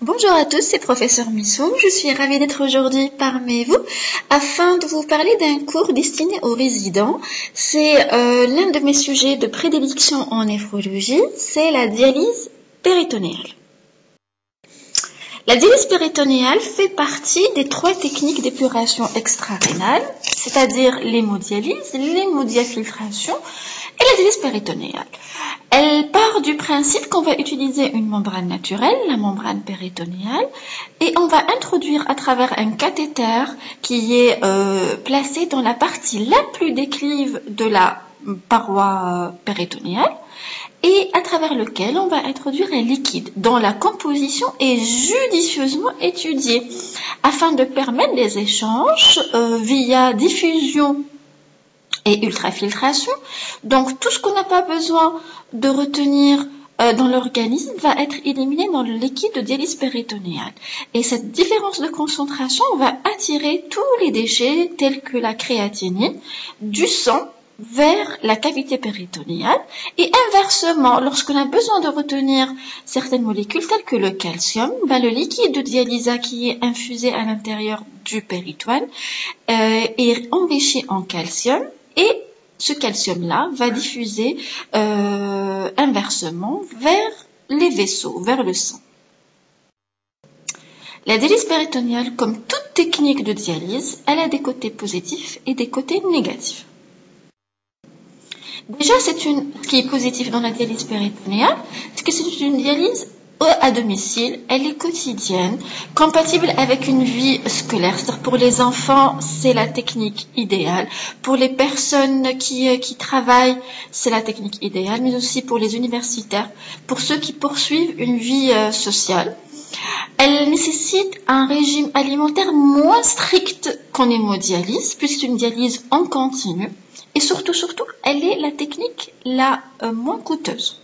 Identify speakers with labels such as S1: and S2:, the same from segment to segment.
S1: Bonjour à tous, c'est Professeur Missou. Je suis ravie d'être aujourd'hui parmi vous afin de vous parler d'un cours destiné aux résidents. C'est l'un de mes sujets de prédilection en néphrologie, c'est la dialyse péritonéale. La dialyse péritonéale fait partie des 3 techniques d'épuration extra-rénale, c'est-à-dire l'hémodialyse, l'hémodiafiltration et la dialyse péritonéale. Elle part du principe qu'on va utiliser une membrane naturelle, la membrane péritonéale, et on va introduire à travers un cathéter qui est placé dans la partie la plus déclive de la paroi péritonéale, et à travers lequel on va introduire un liquide dont la composition est judicieusement étudiée afin de permettre les échanges via diffusion et ultrafiltration. Donc tout ce qu'on n'a pas besoin de retenir dans l'organisme va être éliminé dans le liquide de dialyse péritonéale. Et cette différence de concentration va attirer tous les déchets tels que la créatinine du sang vers la cavité péritonéale, et inversement, lorsqu'on a besoin de retenir certaines molécules telles que le calcium, le liquide de dialyse qui est infusé à l'intérieur du péritoine est enrichi en calcium, et ce calcium-là va diffuser inversement vers les vaisseaux, vers le sang. La dialyse péritonéale, comme toute technique de dialyse, elle a des côtés positifs et des côtés négatifs. Déjà, ce qui est positif dans la dialyse péritonéale, c'est que c'est une dialyse à domicile, elle est quotidienne, compatible avec une vie scolaire. C'est-à-dire pour les enfants, c'est la technique idéale. Pour les personnes qui travaillent, c'est la technique idéale, mais aussi pour les universitaires, pour ceux qui poursuivent une vie sociale. Elle nécessite un régime alimentaire moins strict qu'en hémodialyse, puisque c'est une dialyse en continu. Et surtout, elle est la technique la moins coûteuse.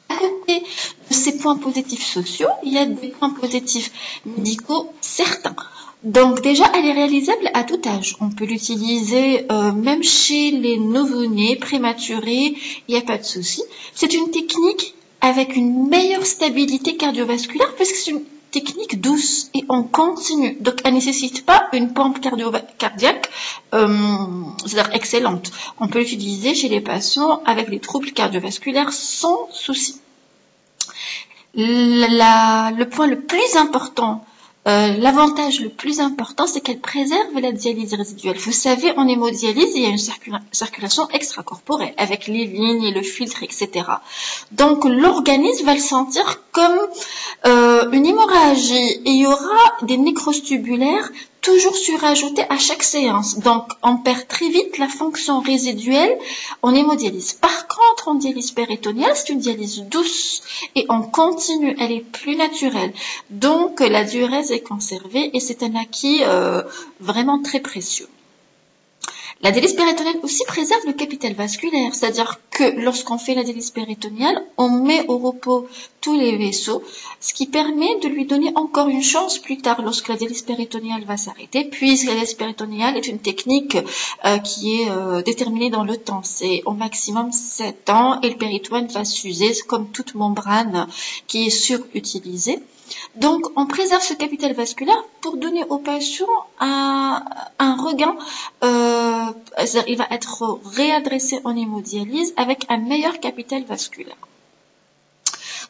S1: À côté de ces points positifs sociaux, il y a des points positifs médicaux certains. Donc déjà, elle est réalisable à tout âge. On peut l'utiliser même chez les nouveau-nés, prématurés, il n'y a pas de souci. C'est une technique avec une meilleure stabilité cardiovasculaire puisque c'est une technique douce et en continu. Donc, elle ne nécessite pas une pompe cardiaque, c'est-à-dire excellente. On peut l'utiliser chez les patients avec des troubles cardiovasculaires sans souci. Le point le plus important, l'avantage le plus important, c'est qu'elle préserve la dialyse résiduelle. Vous savez, en hémodialyse, il y a une circulation extracorporelle avec les lignes et le filtre, etc. Donc, l'organisme va le sentir comme une hémorragie et il y aura des nécroses tubulaires toujours surajoutés à chaque séance. Donc, on perd très vite la fonction résiduelle en hémodialyse. Par contre, en dialyse péritonéale, c'est une dialyse douce et en continu, elle est plus naturelle. Donc, la diurèse est conservée et c'est un acquis vraiment très précieux. La dialyse péritonéale aussi préserve le capital vasculaire, c'est-à-dire que lorsqu'on fait la dialyse péritonéale, on met au repos tous les vaisseaux, ce qui permet de lui donner encore une chance plus tard lorsque la dialyse péritonéale va s'arrêter, puisque la dialyse péritonéale est une technique qui est déterminée dans le temps. C'est au maximum 7 ans et le péritoine va s'user comme toute membrane qui est surutilisée. Donc, on préserve ce capital vasculaire pour donner au patient un regain, c'est-à-dire il va être réadressé en hémodialyse avec un meilleur capital vasculaire.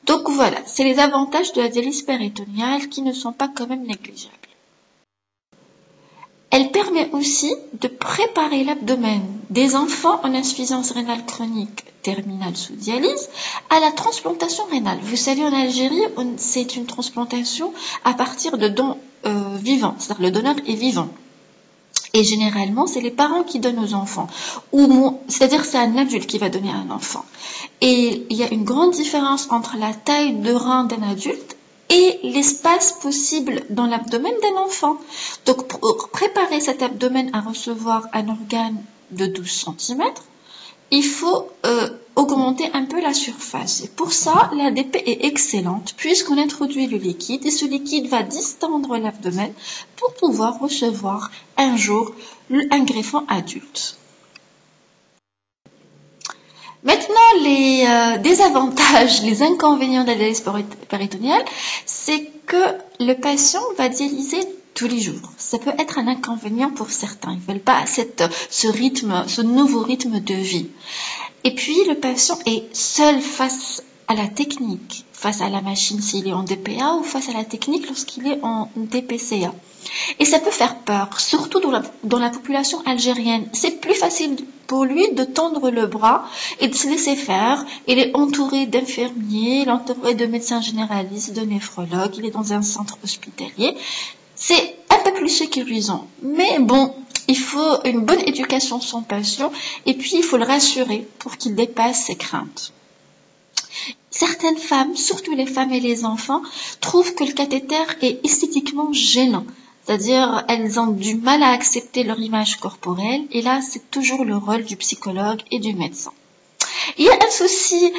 S1: Donc voilà, c'est les avantages de la dialyse péritonéale qui ne sont pas quand même négligeables. Elle permet aussi de préparer l'abdomen des enfants en insuffisance rénale chronique terminale sous dialyse à la transplantation rénale. Vous savez, en Algérie, c'est une transplantation à partir de dons vivants, c'est-à-dire le donneur est vivant. Et généralement, c'est les parents qui donnent aux enfants, c'est-à-dire c'est un adulte qui va donner à un enfant. Et il y a une grande différence entre la taille de rein d'un adulte et l'espace possible dans l'abdomen d'un enfant. Donc, pour préparer cet abdomen à recevoir un organe de 12 cm, il faut augmenter un peu la surface. Et pour ça, l'ADP est excellente puisqu'on introduit le liquide et ce liquide va distendre l'abdomen pour pouvoir recevoir un jour un greffon adulte. Maintenant, les désavantages, les inconvénients de la dialyse péritonéale, c'est que le patient va dialyser tous les jours. Ça peut être un inconvénient pour certains. Ils ne veulent pas ce nouveau rythme de vie. Et puis, le patient est seul face à la technique, face à la machine s'il est en DPA ou face à la technique lorsqu'il est en DPCA. Et ça peut faire peur, surtout dans la population algérienne. C'est plus facile pour lui de tendre le bras et de se laisser faire. Il est entouré d'infirmiers, il est entouré de médecins généralistes, de néphrologues, il est dans un centre hospitalier. C'est un peu plus sécurisant. Mais bon, il faut une bonne éducation de son patient et puis il faut le rassurer pour qu'il dépasse ses craintes. Certaines femmes, surtout les femmes et les enfants, trouvent que le cathéter est esthétiquement gênant. C'est-à-dire, elles ont du mal à accepter leur image corporelle. Et là, c'est toujours le rôle du psychologue et du médecin. Il y a un souci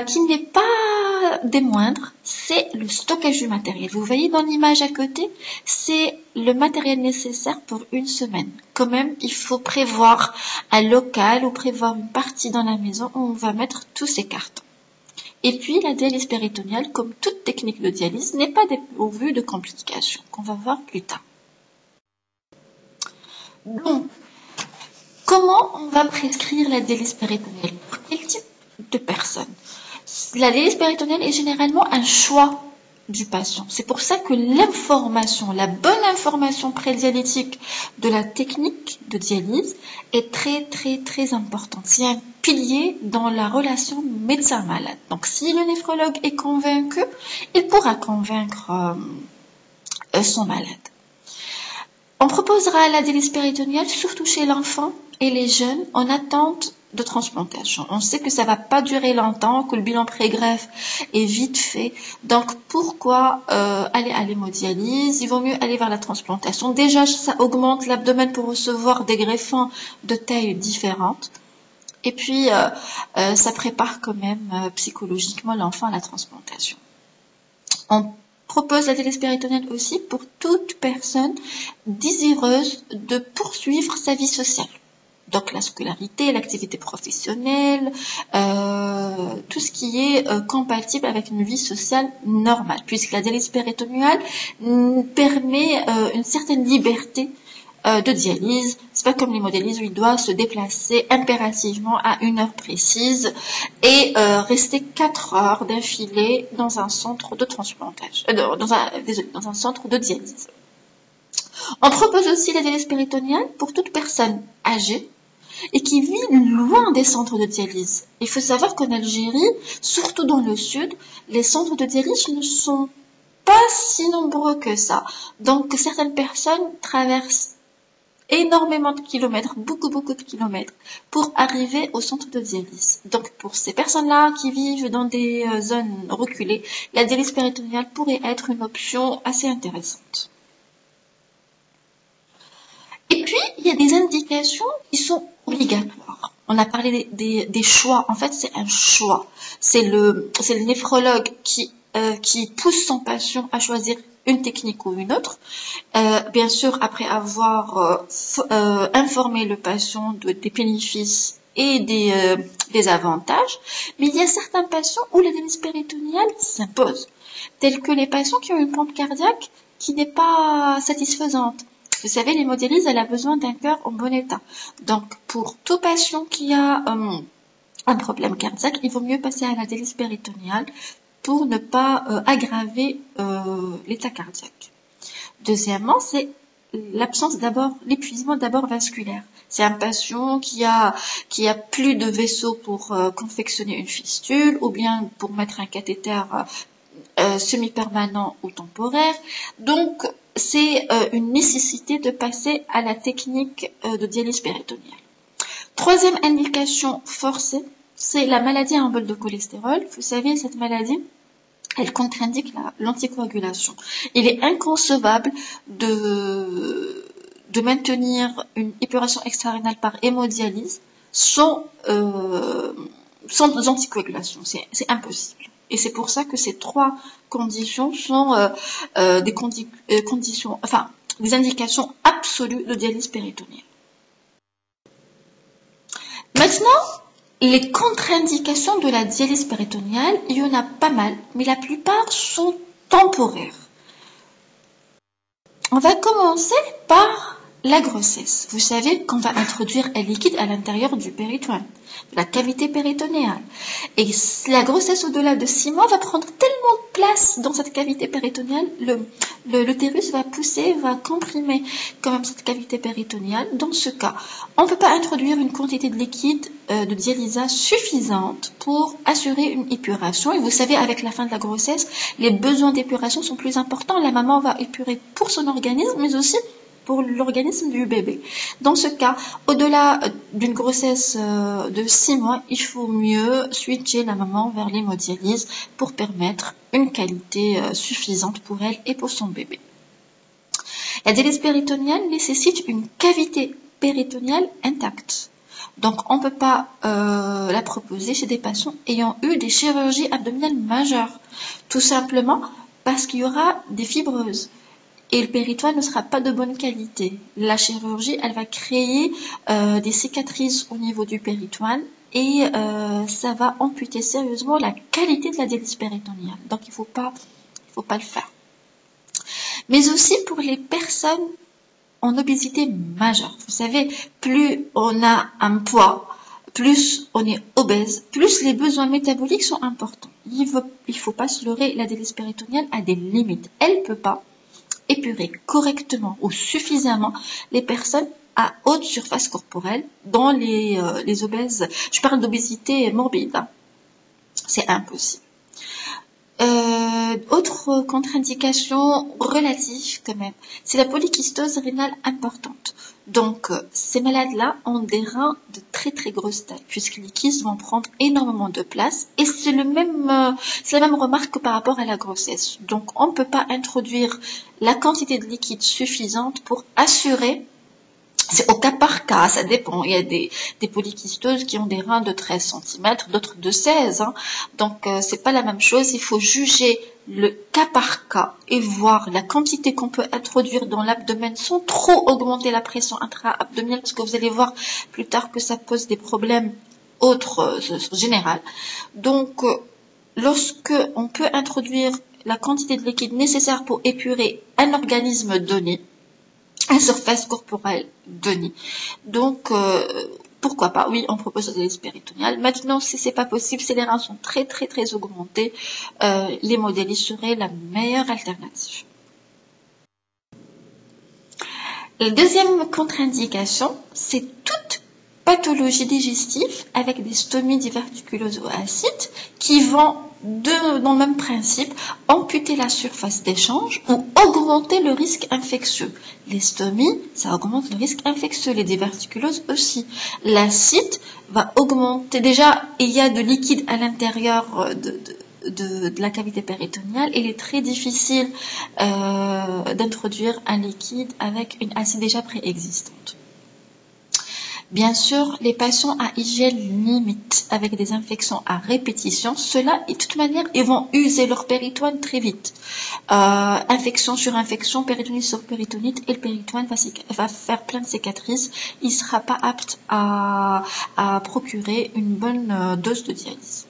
S1: qui n'est pas des moindres, c'est le stockage du matériel. Vous voyez dans l'image à côté, c'est le matériel nécessaire pour une semaine. Quand même, il faut prévoir un local ou prévoir une partie dans la maison où on va mettre tous ces cartons. Et puis, la dialyse péritonéale, comme toute technique de dialyse, n'est pas dépourvue de complications, qu'on va voir plus tard. Donc, comment on va prescrire la dialyse péritonéale? Pour quel type de personnes? La dialyse péritonéale est généralement un choix du patient. C'est pour ça que l'information, la bonne information prédialytique de la technique de dialyse est très importante. C'est un pilier dans la relation médecin-malade. Donc, si le néphrologue est convaincu, il pourra convaincre son malade. On proposera la dialyse péritonéale surtout chez l'enfant et les jeunes en attente de transplantation. On sait que ça va pas durer longtemps, que le bilan pré-greffe est vite fait. Donc, pourquoi aller à l'hémodialyse? Il vaut mieux aller vers la transplantation. Déjà, ça augmente l'abdomen pour recevoir des greffons de taille différente. Et puis, ça prépare quand même psychologiquement l'enfant à la transplantation. On propose la dialyse péritonéale aussi pour toute personne désireuse de poursuivre sa vie sociale. Donc la scolarité, l'activité professionnelle, tout ce qui est compatible avec une vie sociale normale, puisque la dialyse péritonéale permet une certaine liberté de dialyse. C'est pas comme l'hémodialyse où il doit se déplacer impérativement à une heure précise et rester 4 heures d'affilée dans un centre de transplantation, dans un centre de dialyse. On propose aussi la dialyse péritonéale pour toute personne âgée et qui vit loin des centres de dialyse. Il faut savoir qu'en Algérie, surtout dans le sud, les centres de dialyse ne sont pas si nombreux que ça. Donc certaines personnes traversent énormément de kilomètres, beaucoup de kilomètres, pour arriver au centre de dialyse. Donc pour ces personnes-là qui vivent dans des zones reculées, la dialyse péritonéale pourrait être une option assez intéressante. Et puis, il y a des indications qui sont obligatoires. On a parlé des choix. En fait, c'est un choix. C'est le néphrologue qui pousse son patient à choisir une technique ou une autre. Bien sûr, après avoir informé le patient des bénéfices et des avantages. Mais il y a certains patients où la dialyse péritonéale s'impose, tels que les patients qui ont une pompe cardiaque qui n'est pas satisfaisante. Vous savez, l'hémodialyse, elle a besoin d'un cœur en bon état. Donc, pour tout patient qui a un problème cardiaque, il vaut mieux passer à la dialyse péritonéale pour ne pas aggraver l'état cardiaque. Deuxièmement, c'est l'épuisement d'abord vasculaire. C'est un patient qui a plus de vaisseaux pour confectionner une fistule ou bien pour mettre un cathéter semi-permanent ou temporaire. Donc, c'est une nécessité de passer à la technique de dialyse péritonéale. Troisième indication forcée, c'est la maladie à embol de cholestérol. Vous savez, cette maladie, elle contre-indique l'anticoagulation. Il est inconcevable de maintenir une épuration extra-rénale par hémodialyse sans anticoagulation. C'est impossible. Et c'est pour ça que ces trois conditions sont des indications absolues de dialyse péritonéale. Maintenant, Les contre-indications de la dialyse péritonéale, il y en a pas mal, mais la plupart sont temporaires. On va commencer par la grossesse. Vous savez qu'on va introduire un liquide à l'intérieur du péritoine, de la cavité péritonéale. Et la grossesse au-delà de 6 mois va prendre tellement de place dans cette cavité péritonéale, l'utérus va pousser, va comprimer quand même cette cavité péritonéale. Dans ce cas, on ne peut pas introduire une quantité de liquide de dialysa suffisante pour assurer une épuration. Et vous savez, avec la fin de la grossesse, les besoins d'épuration sont plus importants. La maman va épurer pour son organisme, mais aussi pour l'organisme du bébé. Dans ce cas, au-delà d'une grossesse de 6 mois, il faut mieux switcher la maman vers l'hémodialyse pour permettre une qualité suffisante pour elle et pour son bébé. La dialyse péritonéale nécessite une cavité péritonéale intacte. Donc, on ne peut pas la proposer chez des patients ayant eu des chirurgies abdominales majeures. Tout simplement parce qu'il y aura des fibreuses. Et le péritoine ne sera pas de bonne qualité. La chirurgie, elle va créer des cicatrices au niveau du péritoine et ça va amputer sérieusement la qualité de la dialyse péritonéale. Donc, il faut pas le faire. Mais aussi pour les personnes en obésité majeure. Vous savez, plus on a un poids, plus on est obèse, plus les besoins métaboliques sont importants. Il faut pas se leurrer, la dialyse péritonéale a des limites. Elle peut pas épurer correctement ou suffisamment les personnes à haute surface corporelle, dont les obèses. Je parle d'obésité morbide. Hein. C'est impossible. Autre contre-indication relative quand même, c'est la polykystose rénale importante. Donc, ces malades-là ont des reins de très très grosse taille, puisque les kystes vont prendre énormément de place, et c'est la même remarque que par rapport à la grossesse. Donc, on ne peut pas introduire la quantité de liquide suffisante pour assurer. C'est au cas par cas, ça dépend. Il y a des polykystoses qui ont des reins de 13 cm, d'autres de 16. Hein. Donc, c'est pas la même chose. Il faut juger le cas par cas et voir la quantité qu'on peut introduire dans l'abdomen sans trop augmenter la pression intra-abdominale, parce que vous allez voir plus tard que ça pose des problèmes autres généraux. Donc, lorsque on peut introduire la quantité de liquide nécessaire pour épurer un organisme donné, à surface corporelle donnée. Donc, pourquoi pas? Oui, on propose la dialyse péritonéale. Maintenant, si c'est pas possible, si les reins sont très très très augmentés, l'hémodialyse serait la meilleure alternative. La deuxième contre-indication, c'est toute pathologie digestive avec des stomies diverticuleuses ou acides qui vont, dans le même principe, amputer la surface d'échange ou augmenter le risque infectieux. Les stomies, ça augmente le risque infectieux, les diverticuloses aussi. L'acide va augmenter, déjà, il y a de liquide à l'intérieur de la cavité péritonéale, il est très difficile d'introduire un liquide avec une acide déjà préexistante. Bien sûr, les patients à hygiène limite avec des infections à répétition, ceux-là, de toute manière, ils vont user leur péritoine très vite. Infection sur infection, péritonite sur péritonite, et le péritoine va faire plein de cicatrices. Il ne sera pas apte à procurer une bonne dose de dialyse.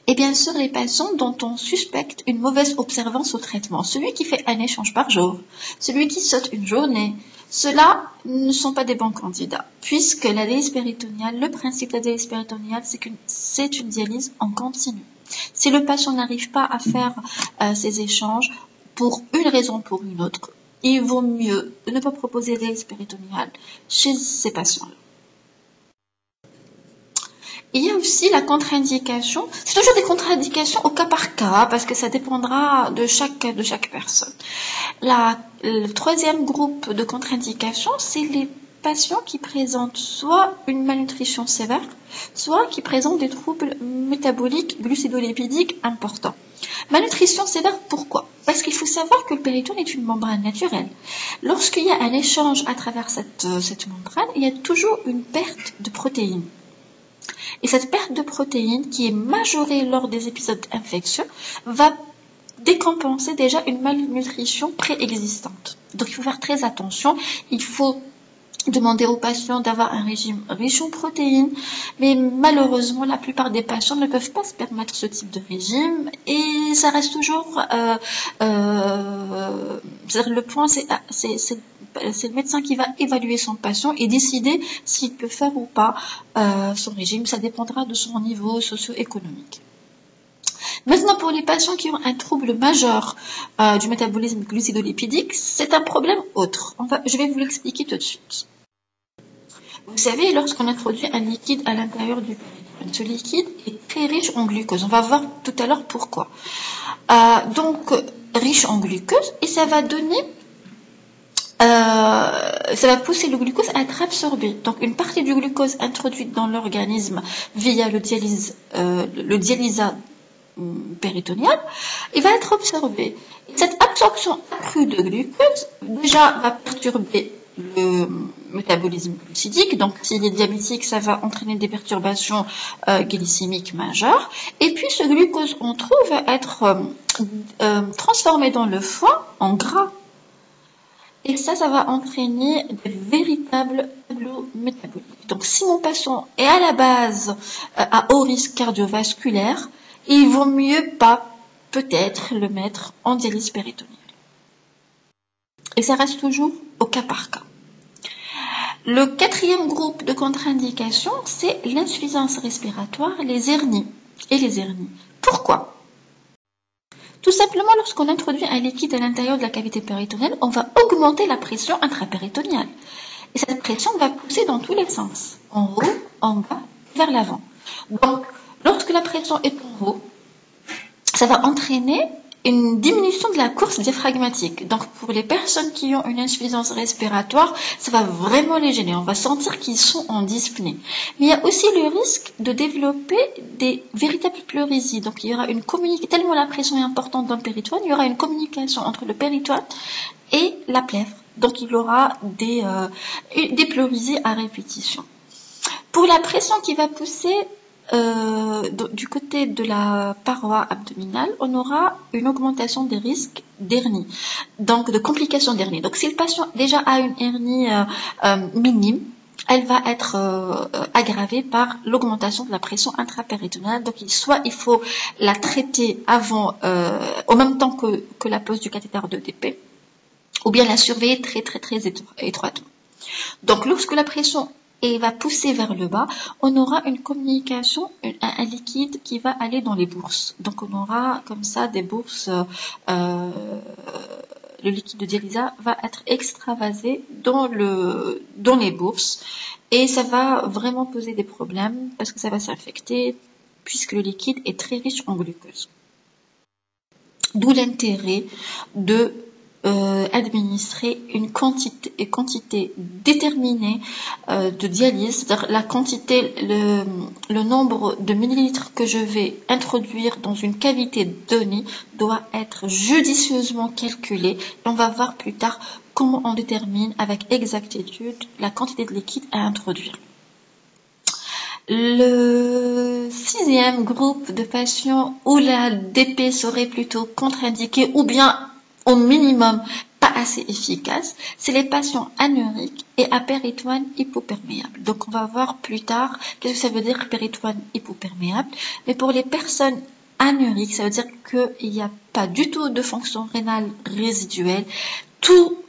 S1: Et bien sûr, les patients dont on suspecte une mauvaise observance au traitement, celui qui fait un échange par jour, celui qui saute une journée, ceux-là ne sont pas des bons candidats, puisque la dialyse péritonéale, le principe de la dialyse péritonéale, c'est une dialyse en continu. Si le patient n'arrive pas à faire ces échanges pour une raison ou pour une autre, il vaut mieux ne pas proposer la dialyse péritonéale chez ces patients-là. Il y a aussi la contre-indication, c'est toujours des contre-indications au cas par cas, parce que ça dépendra de chaque personne. Le troisième groupe de contre-indications, c'est les patients qui présentent soit une malnutrition sévère, soit qui présentent des troubles métaboliques glucidolipidiques importants. Malnutrition sévère, pourquoi? Parce qu'il faut savoir que le péritone est une membrane naturelle. Lorsqu'il y a un échange à travers cette membrane, il y a toujours une perte de protéines. Et cette perte de protéines, qui est majorée lors des épisodes infectieux, va décompenser déjà une malnutrition préexistante. Donc il faut faire très attention, il faut demander aux patients d'avoir un régime riche en protéines, mais malheureusement, la plupart des patients ne peuvent pas se permettre ce type de régime et ça reste toujours, le point, c'est le médecin qui va évaluer son patient et décider s'il peut faire ou pas son régime. Ça dépendra de son niveau socio-économique. Maintenant, pour les patients qui ont un trouble majeur du métabolisme glucidolipidique, c'est un problème autre. Je vais vous l'expliquer tout de suite. Vous savez, lorsqu'on introduit un liquide à l'intérieur du péritonéum, ce liquide est très riche en glucose. On va voir tout à l'heure pourquoi. Donc, riche en glucose, et ça va donner, ça va pousser le glucose à être absorbé. Donc, une partie du glucose introduite dans l'organisme via le dialysat péritonéal, il va être absorbé. Et cette absorption accrue de glucose, déjà, va perturber le métabolisme glucidique. Donc, s'il est diabétique, ça va entraîner des perturbations glycémiques majeures. Et puis, ce glucose, on trouve, va être transformé dans le foie en gras. Et ça va entraîner des véritables tableaux métaboliques. Donc, si mon patient est à la base à haut risque cardiovasculaire, il vaut mieux pas, peut-être, le mettre en dialyse péritonéale. Et ça reste toujours au cas par cas. Le quatrième groupe de contre-indications, c'est l'insuffisance respiratoire, les hernies et les hernies. Pourquoi? Tout simplement, lorsqu'on introduit un liquide à l'intérieur de la cavité péritonéale, on va augmenter la pression intrapéritonéale. Et cette pression va pousser dans tous les sens, en haut, en bas, vers l'avant. Donc, lorsque la pression est en haut, ça va entraîner une diminution de la course diaphragmatique. Donc, pour les personnes qui ont une insuffisance respiratoire, ça va vraiment les gêner. On va sentir qu'ils sont en dyspnée. Mais il y a aussi le risque de développer des véritables pleurésies. Donc, il y aura une communication, tellement la pression est importante dans le péritoine, il y aura une communication entre le péritoine et la plèvre. Donc, il y aura des pleurésies à répétition. Pour la pression qui va pousser du côté de la paroi abdominale, on aura une augmentation des risques d'hernie, donc de complications d'hernie. Donc, si le patient déjà a une hernie minime, elle va être aggravée par l'augmentation de la pression intrapéritonéale. Donc, soit il faut la traiter avant, au même temps que la pose du cathéter de DP, ou bien la surveiller très étroitement. Donc, lorsque la pression va pousser vers le bas, on aura une communication, un liquide qui va aller dans les bourses. Donc, on aura comme ça des bourses, le liquide de dialysa va être extravasé dans les bourses et ça va vraiment poser des problèmes parce que ça va s'infecter puisque le liquide est très riche en glucose. D'où l'intérêt de administrer une quantité déterminée de dialyse, c'est-à-dire la quantité, le nombre de millilitres que je vais introduire dans une cavité donnée doit être judicieusement calculé. Et on va voir plus tard comment on détermine avec exactitude la quantité de liquide à introduire. Le sixième groupe de patients où la DP serait plutôt contre-indiquée ou bien au minimum pas assez efficace, c'est les patients anuriques et à péritoine hypoperméable. Donc on va voir plus tard qu'est-ce que ça veut dire péritoine hypoperméable. Mais pour les personnes anuriques, ça veut dire qu'il n'y a pas du tout de fonction rénale résiduelle. Toute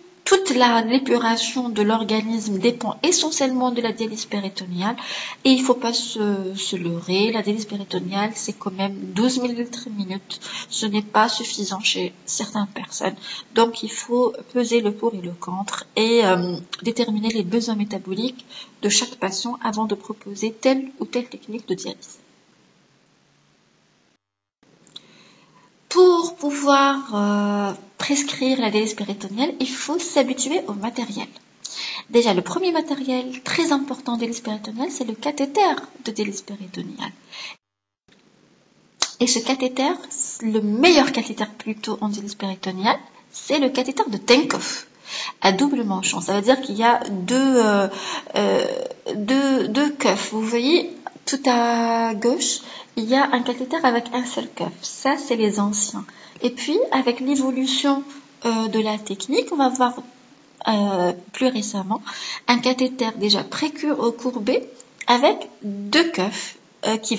S1: l'épuration de l'organisme dépend essentiellement de la dialyse péritonéale et il ne faut pas se leurrer. La dialyse péritonéale, c'est quand même 12 ml minute. Ce n'est pas suffisant chez certaines personnes. Donc, il faut peser le pour et le contre et déterminer les besoins métaboliques de chaque patient avant de proposer telle ou telle technique de dialyse. Pour pouvoir prescrire la dialyse péritonéale, il faut s'habituer au matériel. Déjà, le premier matériel très important de dialyse péritonéale, c'est le cathéter de dialyse péritonéale. Et ce cathéter, le meilleur cathéter plutôt en dialyse péritonéale, c'est le cathéter de Tenkov, à double manchon. Ça veut dire qu'il y a deux cuffs. Vous voyez, tout à gauche, il y a un cathéter avec un seul cuff. Ça, c'est les anciens. Et puis, avec l'évolution de la technique, on va voir plus récemment, un cathéter déjà pré-courbé avec deux keufs qui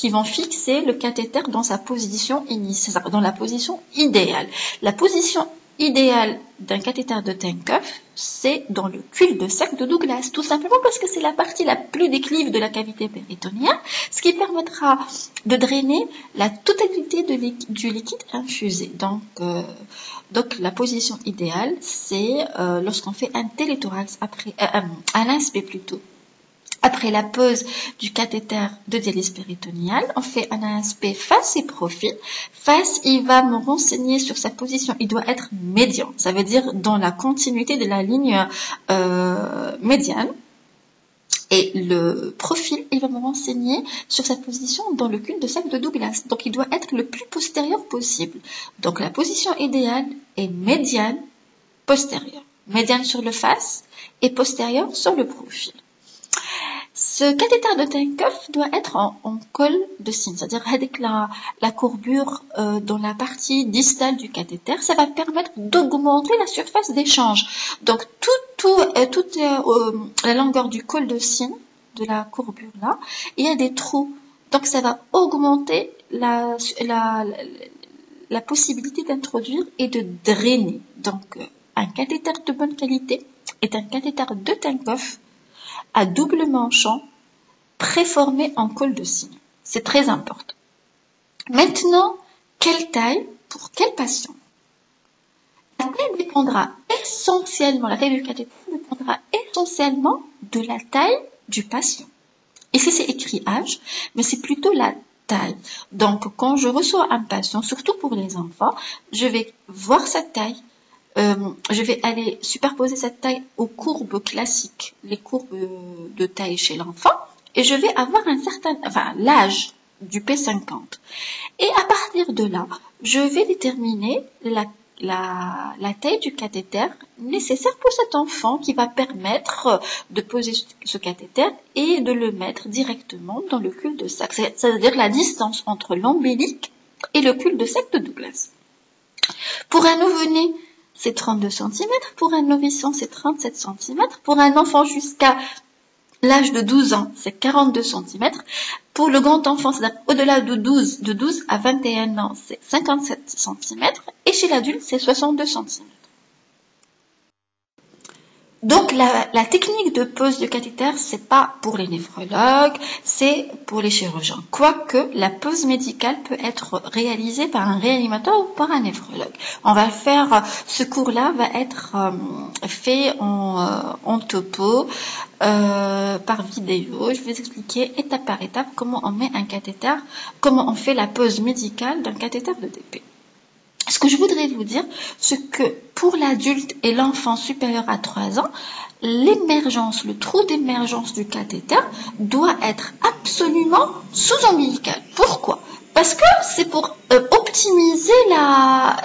S1: vont fixer le cathéter dans sa position initiale, dans la position idéale. La position idéale d'un cathéter de Tinkoff, c'est dans le cul-de-sac de Douglas, tout simplement parce que c'est la partie la plus déclive de la cavité péritonienne, ce qui permettra de drainer la totalité du liquide infusé. Donc la position idéale, c'est lorsqu'on fait un téléthorax après un ASP plutôt. Après la pose du cathéter de dialyse péritoniale, on fait un ASP face et profil. Face, il va me renseigner sur sa position. Il doit être médian. Ça veut dire dans la continuité de la ligne médiane. Et le profil, il va me renseigner sur sa position dans le cul-de-sac de Douglas. Donc, il doit être le plus postérieur possible. Donc, la position idéale est médiane, postérieure. Médiane sur le face et postérieure sur le profil. Ce cathéter de Tinkoff doit être en col de cygne, c'est-à-dire avec la courbure dans la partie distale du cathéter, ça va permettre d'augmenter la surface d'échange. Donc toute la longueur du col de cygne, de la courbure là, il y a des trous. Donc ça va augmenter la possibilité d'introduire et de drainer. Donc un cathéter de bonne qualité est un cathéter de Tinkoff à double manchon préformé en col de cygne. C'est très important. Maintenant, quelle taille pour quel patient? La taille dépendra essentiellement, la taille du cathéter dépendra essentiellement de la taille du patient. Ici, c'est écrit âge, mais c'est plutôt la taille. Donc, quand je reçois un patient, surtout pour les enfants, je vais voir sa taille. Je vais aller superposer cette taille aux courbes classiques, les courbes de taille chez l'enfant, et je vais avoir l'âge du P50. Et à partir de là, je vais déterminer la taille du cathéter nécessaire pour cet enfant qui va permettre de poser ce cathéter et de le mettre directement dans le cul-de-sac, c'est-à-dire la distance entre l'ombilic et le cul-de-sac de Douglas. Pour un nouveau-né, c'est 32 cm, pour un nourrisson, c'est 37 cm, pour un enfant jusqu'à l'âge de 12 ans, c'est 42 cm, pour le grand enfant, c'est-à-dire au-delà de 12 à 21 ans, c'est 57 cm, et chez l'adulte, c'est 62 cm. Donc la technique de pose de cathéter, c'est pas pour les néphrologues, c'est pour les chirurgiens. Quoique la pose médicale peut être réalisée par un réanimateur ou par un néphrologue. On va faire, ce cours-là va être fait en topo, par vidéo. Je vais vous expliquer étape par étape comment on met un cathéter, comment on fait la pose médicale d'un cathéter de DP. Ce que je voudrais vous dire, c'est que pour l'adulte et l'enfant supérieur à 3 ans, l'émergence, le trou d'émergence du cathéter doit être absolument sous-ombilical. Pourquoi? Parce que c'est pour optimiser la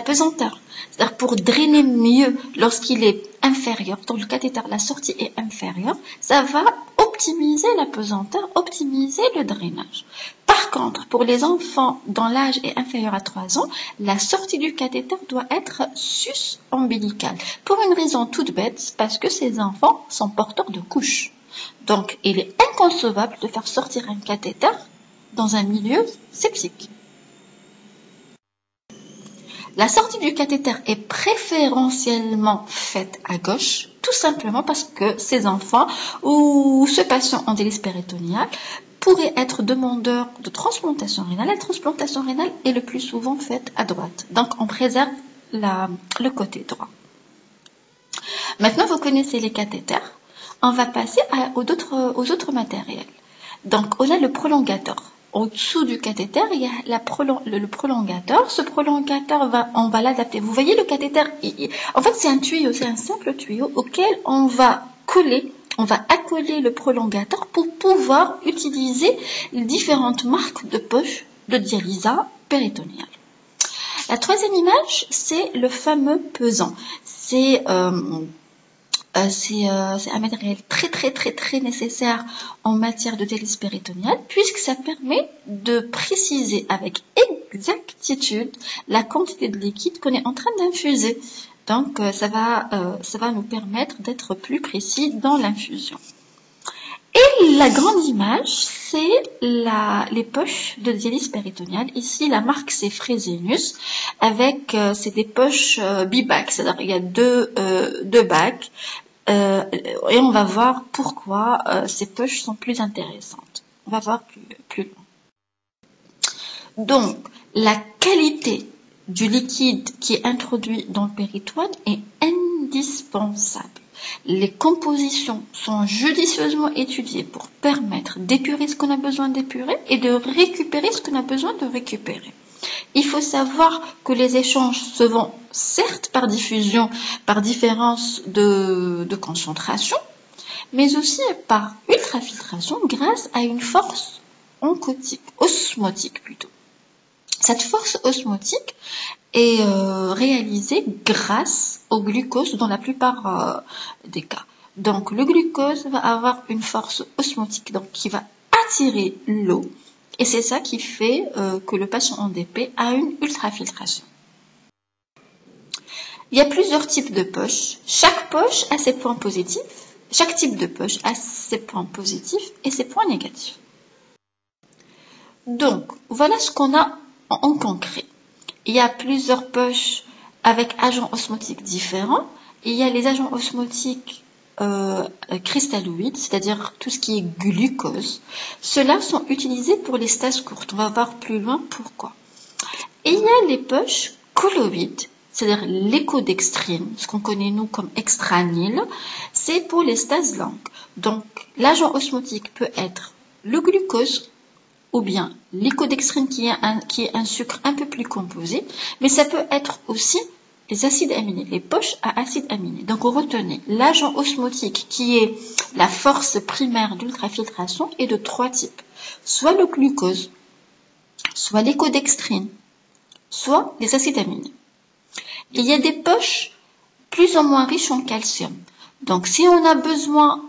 S1: pesanteur. C'est-à-dire pour drainer mieux lorsqu'il est inférieur, dans le cathéter, la sortie est inférieure, ça va optimiser la pesanteur, optimiser le drainage. Par contre, pour les enfants dont l'âge est inférieur à 3 ans, la sortie du cathéter doit être sus-ombilicale. Pour une raison toute bête, parce que ces enfants sont porteurs de couches. Donc, il est inconcevable de faire sortir un cathéter dans un milieu septique. La sortie du cathéter est préférentiellement faite à gauche, tout simplement parce que ces enfants ou ce patient en dialyse péritoniale pourrait être demandeur de transplantation rénale. La transplantation rénale est le plus souvent faite à droite. Donc, on préserve le côté droit. Maintenant, vous connaissez les cathéters. On va passer aux autres matériels. Donc, on a le prolongateur. Au-dessous du cathéter, il y a le prolongateur. Ce prolongateur, on va l'adapter. Vous voyez le cathéter, en fait, c'est un tuyau, c'est un simple tuyau auquel on va accoler le prolongateur pour pouvoir utiliser les différentes marques de poche de dialysa péritoniale. La troisième image, c'est le fameux pesant. C'est un matériel très nécessaire en matière de dialyse péritoniale puisque ça permet de préciser avec exactitude la quantité de liquide qu'on est en train d'infuser. Donc, ça va nous permettre d'être plus précis dans l'infusion. Et la grande image, c'est les poches de dialyse péritonéale. Ici, la marque, c'est Fresenius, avec, c'est des poches bibac, c'est-à-dire il y a deux bacs. Et on va voir pourquoi ces poches sont plus intéressantes. On va voir plus loin. Donc, la qualité du liquide qui est introduit dans le péritoine est indispensable. Les compositions sont judicieusement étudiées pour permettre d'épurer ce qu'on a besoin d'épurer et de récupérer ce qu'on a besoin de récupérer. Il faut savoir que les échanges se font certes par diffusion, par différence de concentration, mais aussi par ultrafiltration grâce à une force osmotique plutôt. Cette force osmotique est réalisée grâce au glucose dans la plupart des cas. Donc le glucose va avoir une force osmotique donc qui va attirer l'eau et c'est ça qui fait que le patient en DP a une ultrafiltration. Il y a plusieurs types de poches. Chaque poche a ses points positifs. Chaque type de poche a ses points positifs et ses points négatifs. Donc voilà ce qu'on a en concret. Il y a plusieurs poches avec agents osmotiques différents. Il y a les agents osmotiques cristalloïdes, c'est-à-dire tout ce qui est glucose. Ceux-là sont utilisés pour les stases courtes. On va voir plus loin pourquoi. Et il y a les poches colloïdes, c'est-à-dire l'écodextrine, ce qu'on connaît nous comme extranil. C'est pour les stases longues. Donc l'agent osmotique peut être le glucose, ou bien l'écodextrine qui est un sucre un peu plus composé, mais ça peut être aussi les acides aminés, les poches à acides aminés. Donc retenez, l'agent osmotique qui est la force primaire d'ultrafiltration est de trois types, soit le glucose, soit l'écodextrine, soit les acides aminés. Il y a des poches plus ou moins riches en calcium. Donc si on a besoin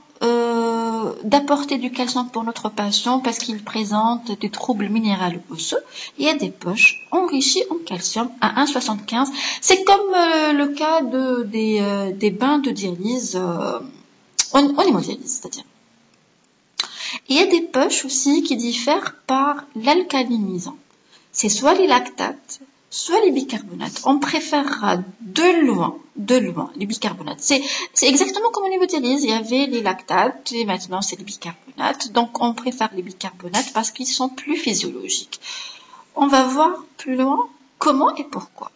S1: d'apporter du calcium pour notre patient parce qu'il présente des troubles minéraux osseux, il y a des poches enrichies en calcium à 1,75. C'est comme le cas des bains de dialyse en hémodialyse, c'est-à-dire. Il y a des poches aussi qui diffèrent par l'alcalinisant. C'est soit les lactates, soit les bicarbonates. On préférera de loin les bicarbonates. C'est exactement comme en hémodialyse, il y avait les lactates et maintenant c'est les bicarbonates. Donc on préfère les bicarbonates parce qu'ils sont plus physiologiques. On va voir plus loin comment et pourquoi.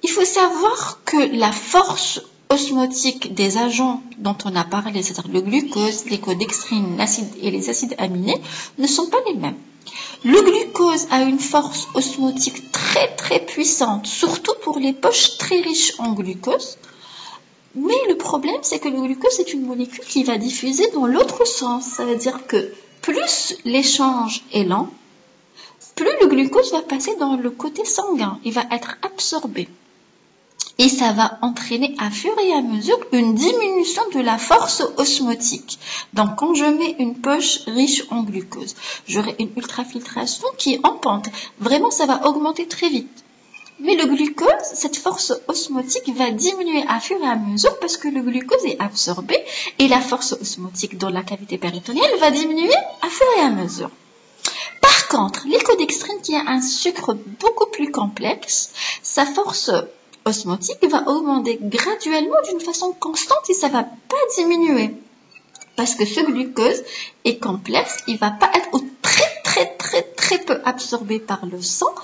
S1: Il faut savoir que la force osmotique des agents dont on a parlé, c'est-à-dire le glucose, l'écodextrine, l'acide et les acides aminés, ne sont pas les mêmes. Le glucose a une force osmotique très puissante, surtout pour les poches très riches en glucose. Mais le problème, c'est que le glucose est une molécule qui va diffuser dans l'autre sens. Ça veut dire que plus l'échange est lent, plus le glucose va passer dans le côté sanguin. Il va être absorbé. Et ça va entraîner à fur et à mesure une diminution de la force osmotique. Donc quand je mets une poche riche en glucose, j'aurai une ultrafiltration qui est en pente. Vraiment, ça va augmenter très vite. Mais le glucose, cette force osmotique va diminuer à fur et à mesure parce que le glucose est absorbé et la force osmotique dans la cavité péritonéale va diminuer à fur et à mesure. Par contre, l'écodextrine qui est un sucre beaucoup plus complexe, sa force osmotique va augmenter graduellement d'une façon constante et ça va pas diminuer. Parce que ce glucose est complexe, il va pas être très peu absorbé par le sang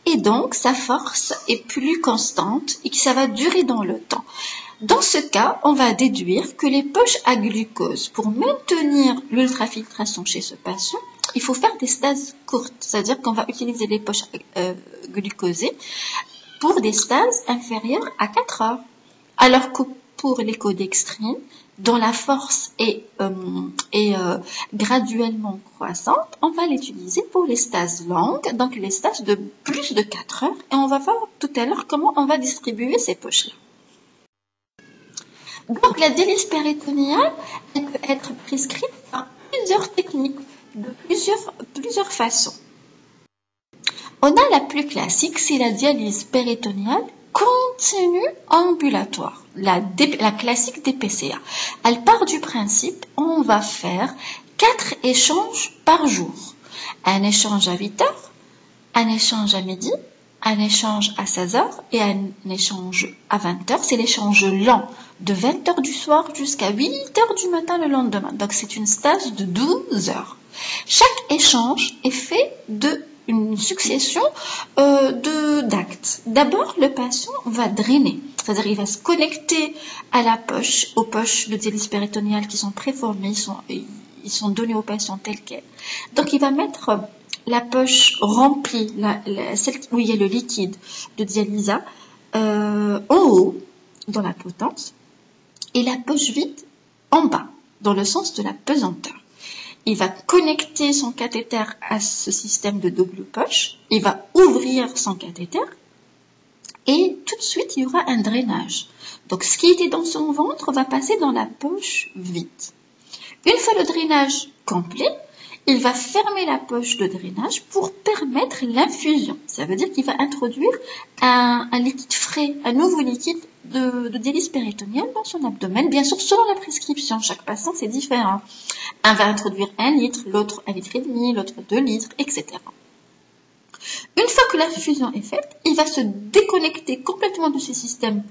S1: et donc sa force est plus constante et que ça va durer dans le temps. Dans ce cas, on va déduire que les poches à glucose, pour maintenir l'ultrafiltration chez ce patient, il faut faire des stases courtes, c'est-à-dire qu'on va utiliser les poches glucosées pour des stases inférieures à 4 heures. Alors que pour l'écodextrine, dont la force est graduellement croissante, on va l'utiliser pour les stases longues, donc les stases de plus de 4 heures. Et on va voir tout à l'heure comment on va distribuer ces poches-là. Donc la dialyse péritonéale, elle peut être prescrite par plusieurs techniques, de plusieurs façons. On a la plus classique, c'est la dialyse péritonéale continue ambulatoire, la classique DPCA. Elle part du principe, on va faire 4 échanges par jour. Un échange à 8 heures, un échange à midi, un échange à 16 heures et un échange à 20 heures. C'est l'échange lent de 20 heures du soir jusqu'à 8 heures du matin le lendemain. Donc c'est une stage de 12 heures. Chaque échange est fait d'une succession d'actes. D'abord, le patient va drainer, c'est-à-dire il va se connecter à la poche, aux poches de dialyse péritonéale qui sont préformées, ils sont donnés au patient tel quel. Donc il va mettre la poche remplie, celle où il y a le liquide de dialyse en haut, dans la potence, et la poche vide en bas, dans le sens de la pesanteur. Il va connecter son cathéter à ce système de double poche, il va ouvrir son cathéter, et tout de suite, il y aura un drainage. Donc, ce qui était dans son ventre va passer dans la poche vide. Une fois le drainage complet, il va fermer la poche de drainage pour permettre l'infusion. Ça veut dire qu'il va introduire un liquide frais, un nouveau liquide de dialyse péritonéale dans son abdomen. Bien sûr, selon la prescription, chaque patient c'est différent. Un va introduire 1 litre, l'autre 1,5 litre, l'autre 2 litres, etc. Une fois que l'infusion est faite, il va se déconnecter complètement de ce système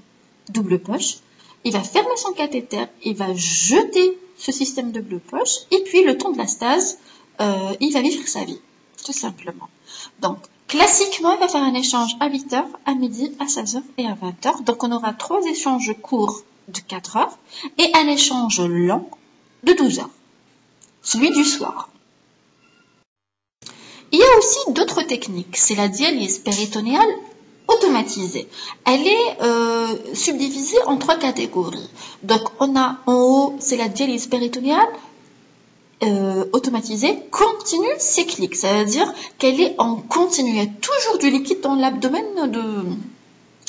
S1: double poche. Il va fermer son cathéter, il va jeter ce système double poche, et puis le temps de la stase, il va vivre sa vie, tout simplement. Donc, classiquement, il va faire un échange à 8 heures, à midi, à 16 heures et à 20 heures. Donc, on aura 3 échanges courts de 4 heures et un échange long de 12 heures, celui du soir. Il y a aussi d'autres techniques, c'est la dialyse péritonéale automatisée. Elle est subdivisée en 3 catégories. Donc, on a en haut, c'est la dialyse péritonéale automatisée continue cyclique. Ça veut dire qu'elle est en continu. Il y a toujours du liquide dans l'abdomen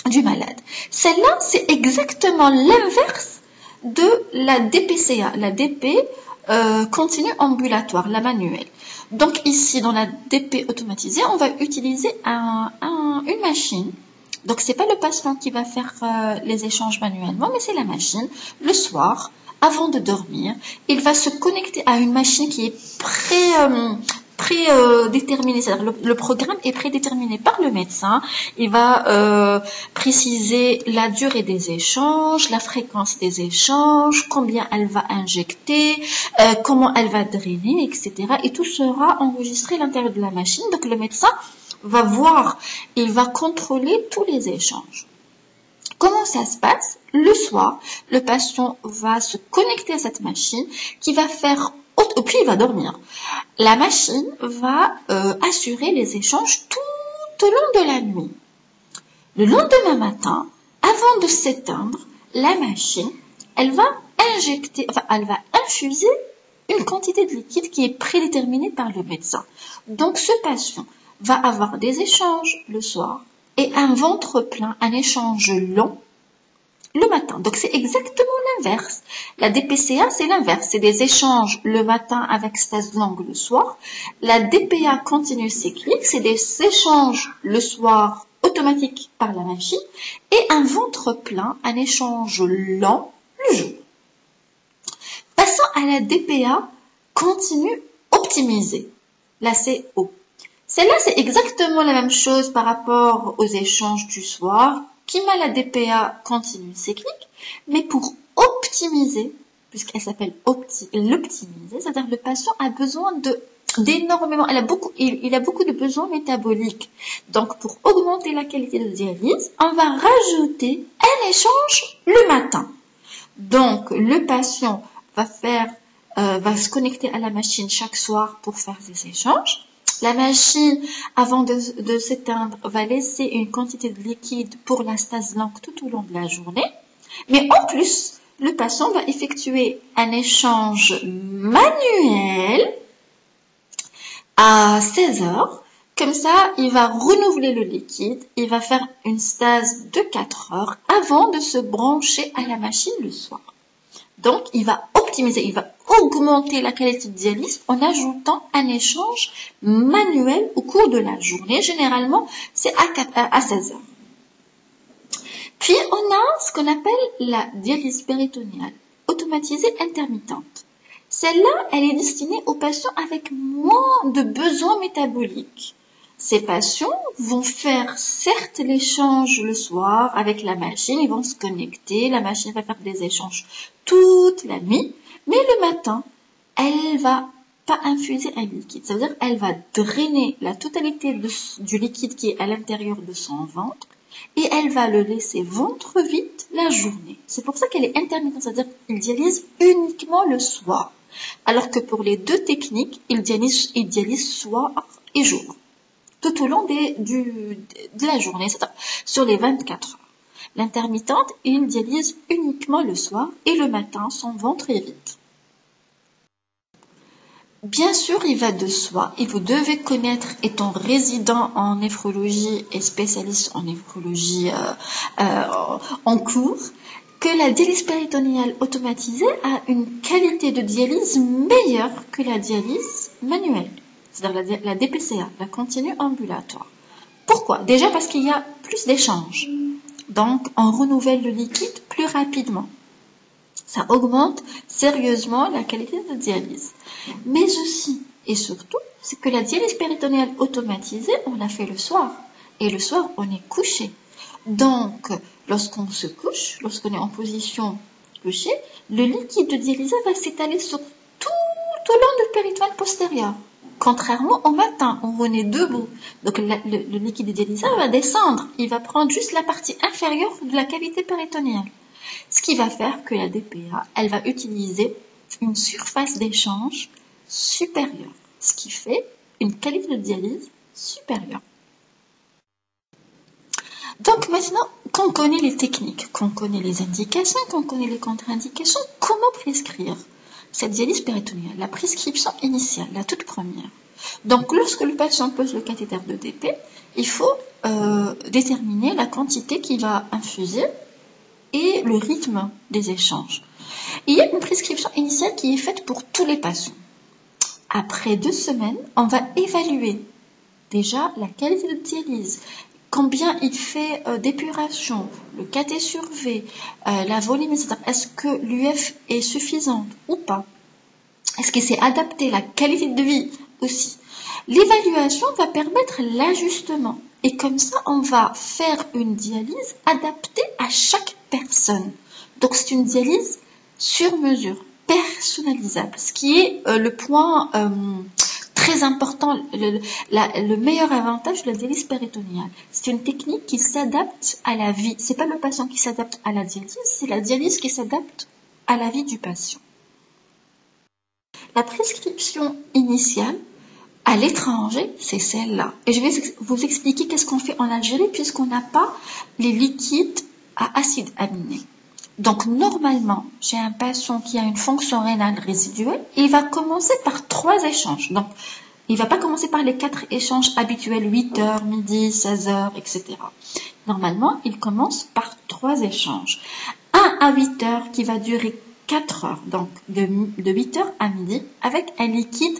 S1: du malade. Celle-là, c'est exactement l'inverse de la DPCA, la DP continue ambulatoire, la manuelle. Donc ici, dans la DP automatisée, on va utiliser une machine. Donc, c'est pas le patient qui va faire les échanges manuellement, mais c'est la machine. Le soir, avant de dormir, il va se connecter à une machine qui est prédéterminée. C'est-à-dire le programme est prédéterminé par le médecin. Il va préciser la durée des échanges, la fréquence des échanges, combien elle va injecter, comment elle va drainer, etc. Et tout sera enregistré à l'intérieur de la machine. Donc, le médecin va voir, il va contrôler tous les échanges. Comment ça se passe? Le soir, le patient va se connecter à cette machine qui va faire, puis il va dormir. La machine va assurer les échanges tout au long de la nuit. Le lendemain matin, avant de s'éteindre, la machine, elle va infuser une quantité de liquide qui est prédéterminée par le médecin. Donc, ce patient va avoir des échanges le soir et un ventre plein, un échange long le matin. Donc, c'est exactement l'inverse. La DPCA, c'est l'inverse. C'est des échanges le matin avec stase longue le soir. La DPA continue cyclique, c'est des échanges le soir automatique par la machine et un ventre plein, un échange lent le jour. Passons à la DPA continue optimisée, la CO. Celle-là, c'est exactement la même chose par rapport aux échanges du soir, qui met la DPA continue cyclique, mais pour optimiser, puisqu'elle s'appelle l'optimiser, c'est-à-dire le patient a besoin d'énormément, il a beaucoup de besoins métaboliques. Donc, pour augmenter la qualité de dialyse, on va rajouter un échange le matin. Donc, le patient va se connecter à la machine chaque soir pour faire des échanges. La machine, avant de s'éteindre, va laisser une quantité de liquide pour la stase longue tout au long de la journée. Mais en plus, le patient va effectuer un échange manuel à 16 heures. Comme ça, il va renouveler le liquide. Il va faire une stase de 4 heures avant de se brancher à la machine le soir. Donc, il va optimiser, il va augmenter la qualité de dialyse en ajoutant un échange manuel au cours de la journée. Généralement, c'est à 16 heures. Puis, on a ce qu'on appelle la dialyse péritonéale automatisée intermittente. Celle-là, elle est destinée aux patients avec moins de besoins métaboliques. Ces patients vont faire certes l'échange le soir avec la machine, ils vont se connecter, la machine va faire des échanges toute la nuit, mais le matin, elle va pas infuser un liquide. Ça veut dire qu'elle va drainer la totalité du liquide qui est à l'intérieur de son ventre et elle va le laisser ventre vide la journée. C'est pour ça qu'elle est intermittente, c'est-à-dire qu'il dialyse uniquement le soir. Alors que pour les deux techniques, il dialyse soir et jour, tout au long de la journée, c'est-à-dire sur les 24 heures. L'intermittente, il dialyse uniquement le soir et le matin, son ventre est vide. Bien sûr, il va de soi, et vous devez connaître, étant résident en néphrologie et spécialiste en néphrologie en cours, que la dialyse péritonéale automatisée a une qualité de dialyse meilleure que la dialyse manuelle, c'est-à-dire la DPCA, la continue ambulatoire. Pourquoi? Déjà parce qu'il y a plus d'échanges, donc on renouvelle le liquide plus rapidement. Ça augmente sérieusement la qualité de dialyse. Mais aussi et surtout, c'est que la dialyse péritonéale automatisée, on la fait le soir. Et le soir, on est couché. Donc, lorsqu'on se couche, lorsqu'on est en position couchée, le liquide de dialysé va s'étaler sur tout au long du péritoine postérieur. Contrairement au matin, où on est debout. Donc, le liquide de dialysé va descendre. Il va prendre juste la partie inférieure de la cavité péritonéale. Ce qui va faire que la DPA, elle va utiliser une surface d'échange supérieure, ce qui fait une qualité de dialyse supérieure. Donc maintenant qu'on connaît les techniques, qu'on connaît les indications, qu'on connaît les contre-indications, comment prescrire cette dialyse péritonéale? La prescription initiale, la toute première. Donc lorsque le patient pose le cathéter de DP, il faut déterminer la quantité qu'il va infuser et le rythme des échanges. Il y a une prescription initiale qui est faite pour tous les patients. Après 2 semaines, on va évaluer déjà la qualité de dialyse, combien il fait d'épuration, le KT sur V, la volumétrie, c'est-à-dire est-ce que l'UF est suffisante ou pas, est-ce que c'est adapté, la qualité de vie aussi. L'évaluation va permettre l'ajustement et comme ça, on va faire une dialyse adaptée à chaque personne. Donc, c'est une dialyse sur mesure, personnalisable, ce qui est le point très important, le meilleur avantage de la dialyse péritonéale. C'est une technique qui s'adapte à la vie. C'est pas le patient qui s'adapte à la dialyse, c'est la dialyse qui s'adapte à la vie du patient. La prescription initiale à l'étranger, c'est celle-là. Et je vais vous expliquer qu'est-ce qu'on fait en Algérie puisqu'on n'a pas les liquides à acide aminé. Donc, normalement, j'ai un patient qui a une fonction rénale résiduelle, il va commencer par 3 échanges. Donc, il ne va pas commencer par les 4 échanges habituels, 8 heures, midi, 16 heures, etc. Normalement, il commence par 3 échanges. 1 à 8 heures qui va durer 4 heures, donc de 8 heures à midi, avec un liquide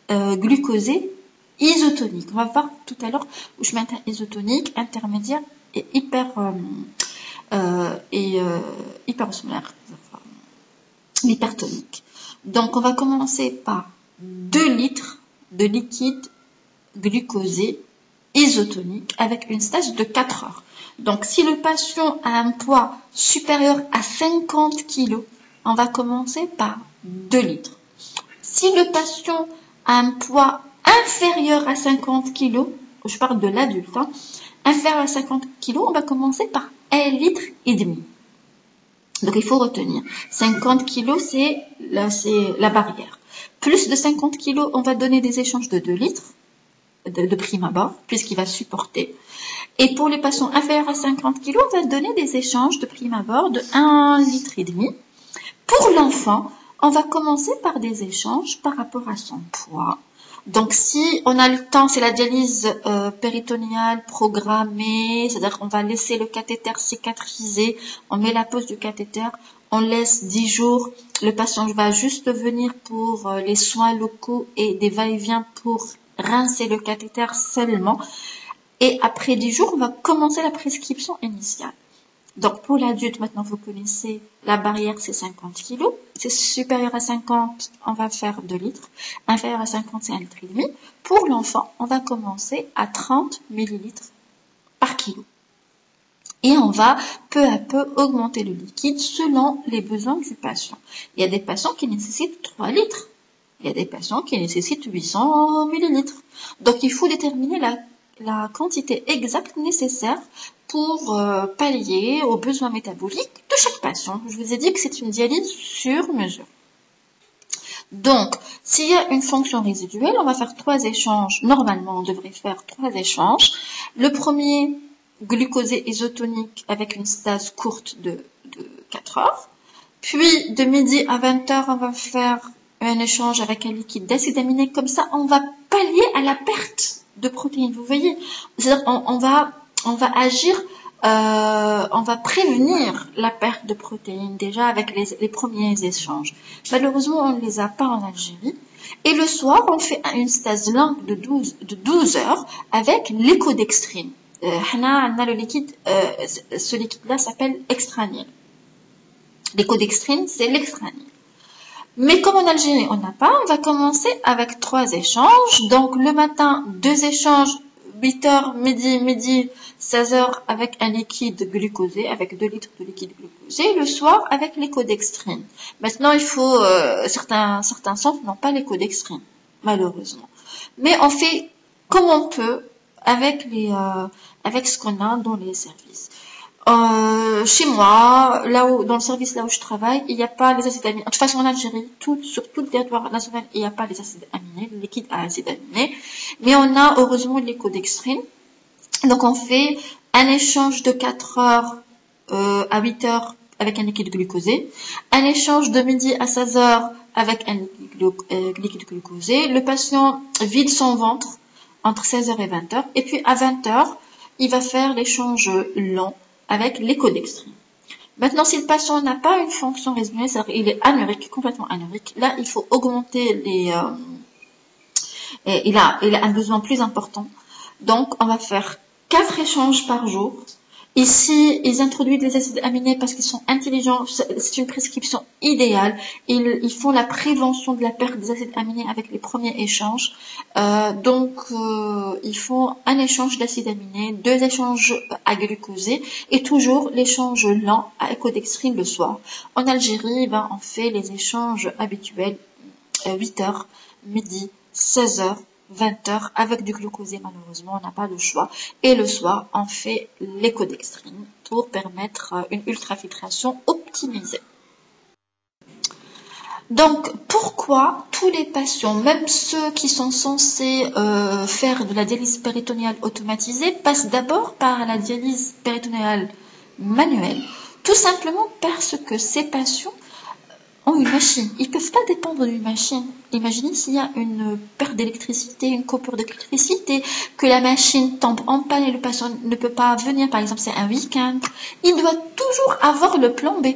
S1: glucosé isotonique. On va voir tout à l'heure où je mets un isotonique, intermédiaire et hyperosmolaire, hypertonique. Donc, on va commencer par 2 litres de liquide glucosé isotonique avec une stage de 4 heures. Donc, si le patient a un poids supérieur à 50 kg, on va commencer par 2 litres. Si le patient a un poids inférieur à 50 kg, je parle de l'adulte, inférieur à 50 kg, on va commencer par 1,5 litre. Donc, il faut retenir. 50 kg, c'est la barrière. Plus de 50 kg, on va donner des échanges de 2 litres de prime abord, puisqu'il va supporter. Et pour les patients inférieurs à 50 kg, on va donner des échanges de prime abord de 1,5 litre. Pour l'enfant, on va commencer par des échanges par rapport à son poids. Donc, si on a le temps, c'est la dialyse péritonéale programmée, c'est-à-dire qu'on va laisser le cathéter cicatriser, on met la pose du cathéter, on laisse 10 jours. Le patient va juste venir pour les soins locaux et des va-et-vient pour rincer le cathéter seulement. Et après 10 jours, on va commencer la prescription initiale. Donc, pour l'adulte, maintenant, vous connaissez, la barrière, c'est 50 kg. C'est supérieur à 50, on va faire 2 litres. Inférieur à 50, c'est 1,5 litre. Pour l'enfant, on va commencer à 30 millilitres par kilo. Et on va peu à peu augmenter le liquide selon les besoins du patient. Il y a des patients qui nécessitent 3 litres. Il y a des patients qui nécessitent 800 millilitres. Donc, il faut déterminer la quantité exacte nécessaire pour pallier aux besoins métaboliques de chaque patient. Je vous ai dit que c'est une dialyse sur mesure. Donc, s'il y a une fonction résiduelle, on va faire 3 échanges. Normalement, on devrait faire 3 échanges. Le premier, glucosé isotonique avec une stase courte de 4 heures. Puis, de midi à 20 heures, on va faire un échange avec un liquide d'acide aminé. Comme ça, on va pallier à la perte de protéines. Vous voyez, c'est-à-dire on va agir, on va prévenir la perte de protéines déjà avec les premiers échanges. Malheureusement, on ne les a pas en Algérie. Et le soir, on fait une stase longue de 12 heures avec l'écodextrine. Le liquide, ce liquide-là s'appelle extranil. L'écodextrine, c'est l'extranil. Mais comme en Algérie, on n'a pas, on va commencer avec 3 échanges. Donc, le matin, 2 échanges, 8 heures, midi, 16 heures avec un liquide glucosé, avec 2 litres de liquide glucosé. Le soir, avec l'écodextrine. Maintenant, il faut, certains centres n'ont pas l'écodextrine, malheureusement. Mais on fait comme on peut avec avec ce qu'on a dans les services. Chez moi, dans le service là où je travaille, il n'y a pas les acides aminés. De toute façon, en Algérie, sur tout le territoire national, il n'y a pas les acides aminés, le liquide à acides aminés. Mais on a heureusement l'écodextrine. Donc, on fait un échange de 4 heures à 8 heures avec un liquide glucosé. Un échange de midi à 16 heures avec un liquide glucosé. Le patient vide son ventre entre 16 heures et 20 heures. Et puis, à 20 heures, il va faire l'échange lent avec l'écodextrine. Maintenant, si le patient n'a pas une fonction résiduelle, c'est-à-dire il est anurique, complètement anurique, là, il faut augmenter il a un besoin plus important. Donc, on va faire 4 échanges par jour. Ici, ils introduisent les acides aminés parce qu'ils sont intelligents. C'est une prescription idéale. Ils font la prévention de la perte des acides aminés avec les premiers échanges. Ils font un échange d'acides aminés, 2 échanges à glucosé et toujours l'échange lent à écodextrine le soir. En Algérie, on fait les échanges habituels 8 heures, midi, 16 heures. 20 heures avec du glucosé, malheureusement, on n'a pas le choix. Et le soir, on fait l'écodextrine pour permettre une ultrafiltration optimisée. Donc, pourquoi tous les patients, même ceux qui sont censés faire de la dialyse péritonéale automatisée, passent d'abord par la dialyse péritonéale manuelle? Tout simplement parce que ces patients ont une machine. Ils ne peuvent pas dépendre d'une machine. Imaginez s'il y a une perte d'électricité, une coupure d'électricité, que la machine tombe en panne et le patient ne peut pas venir, par exemple c'est un week-end. Il doit toujours avoir le plan B.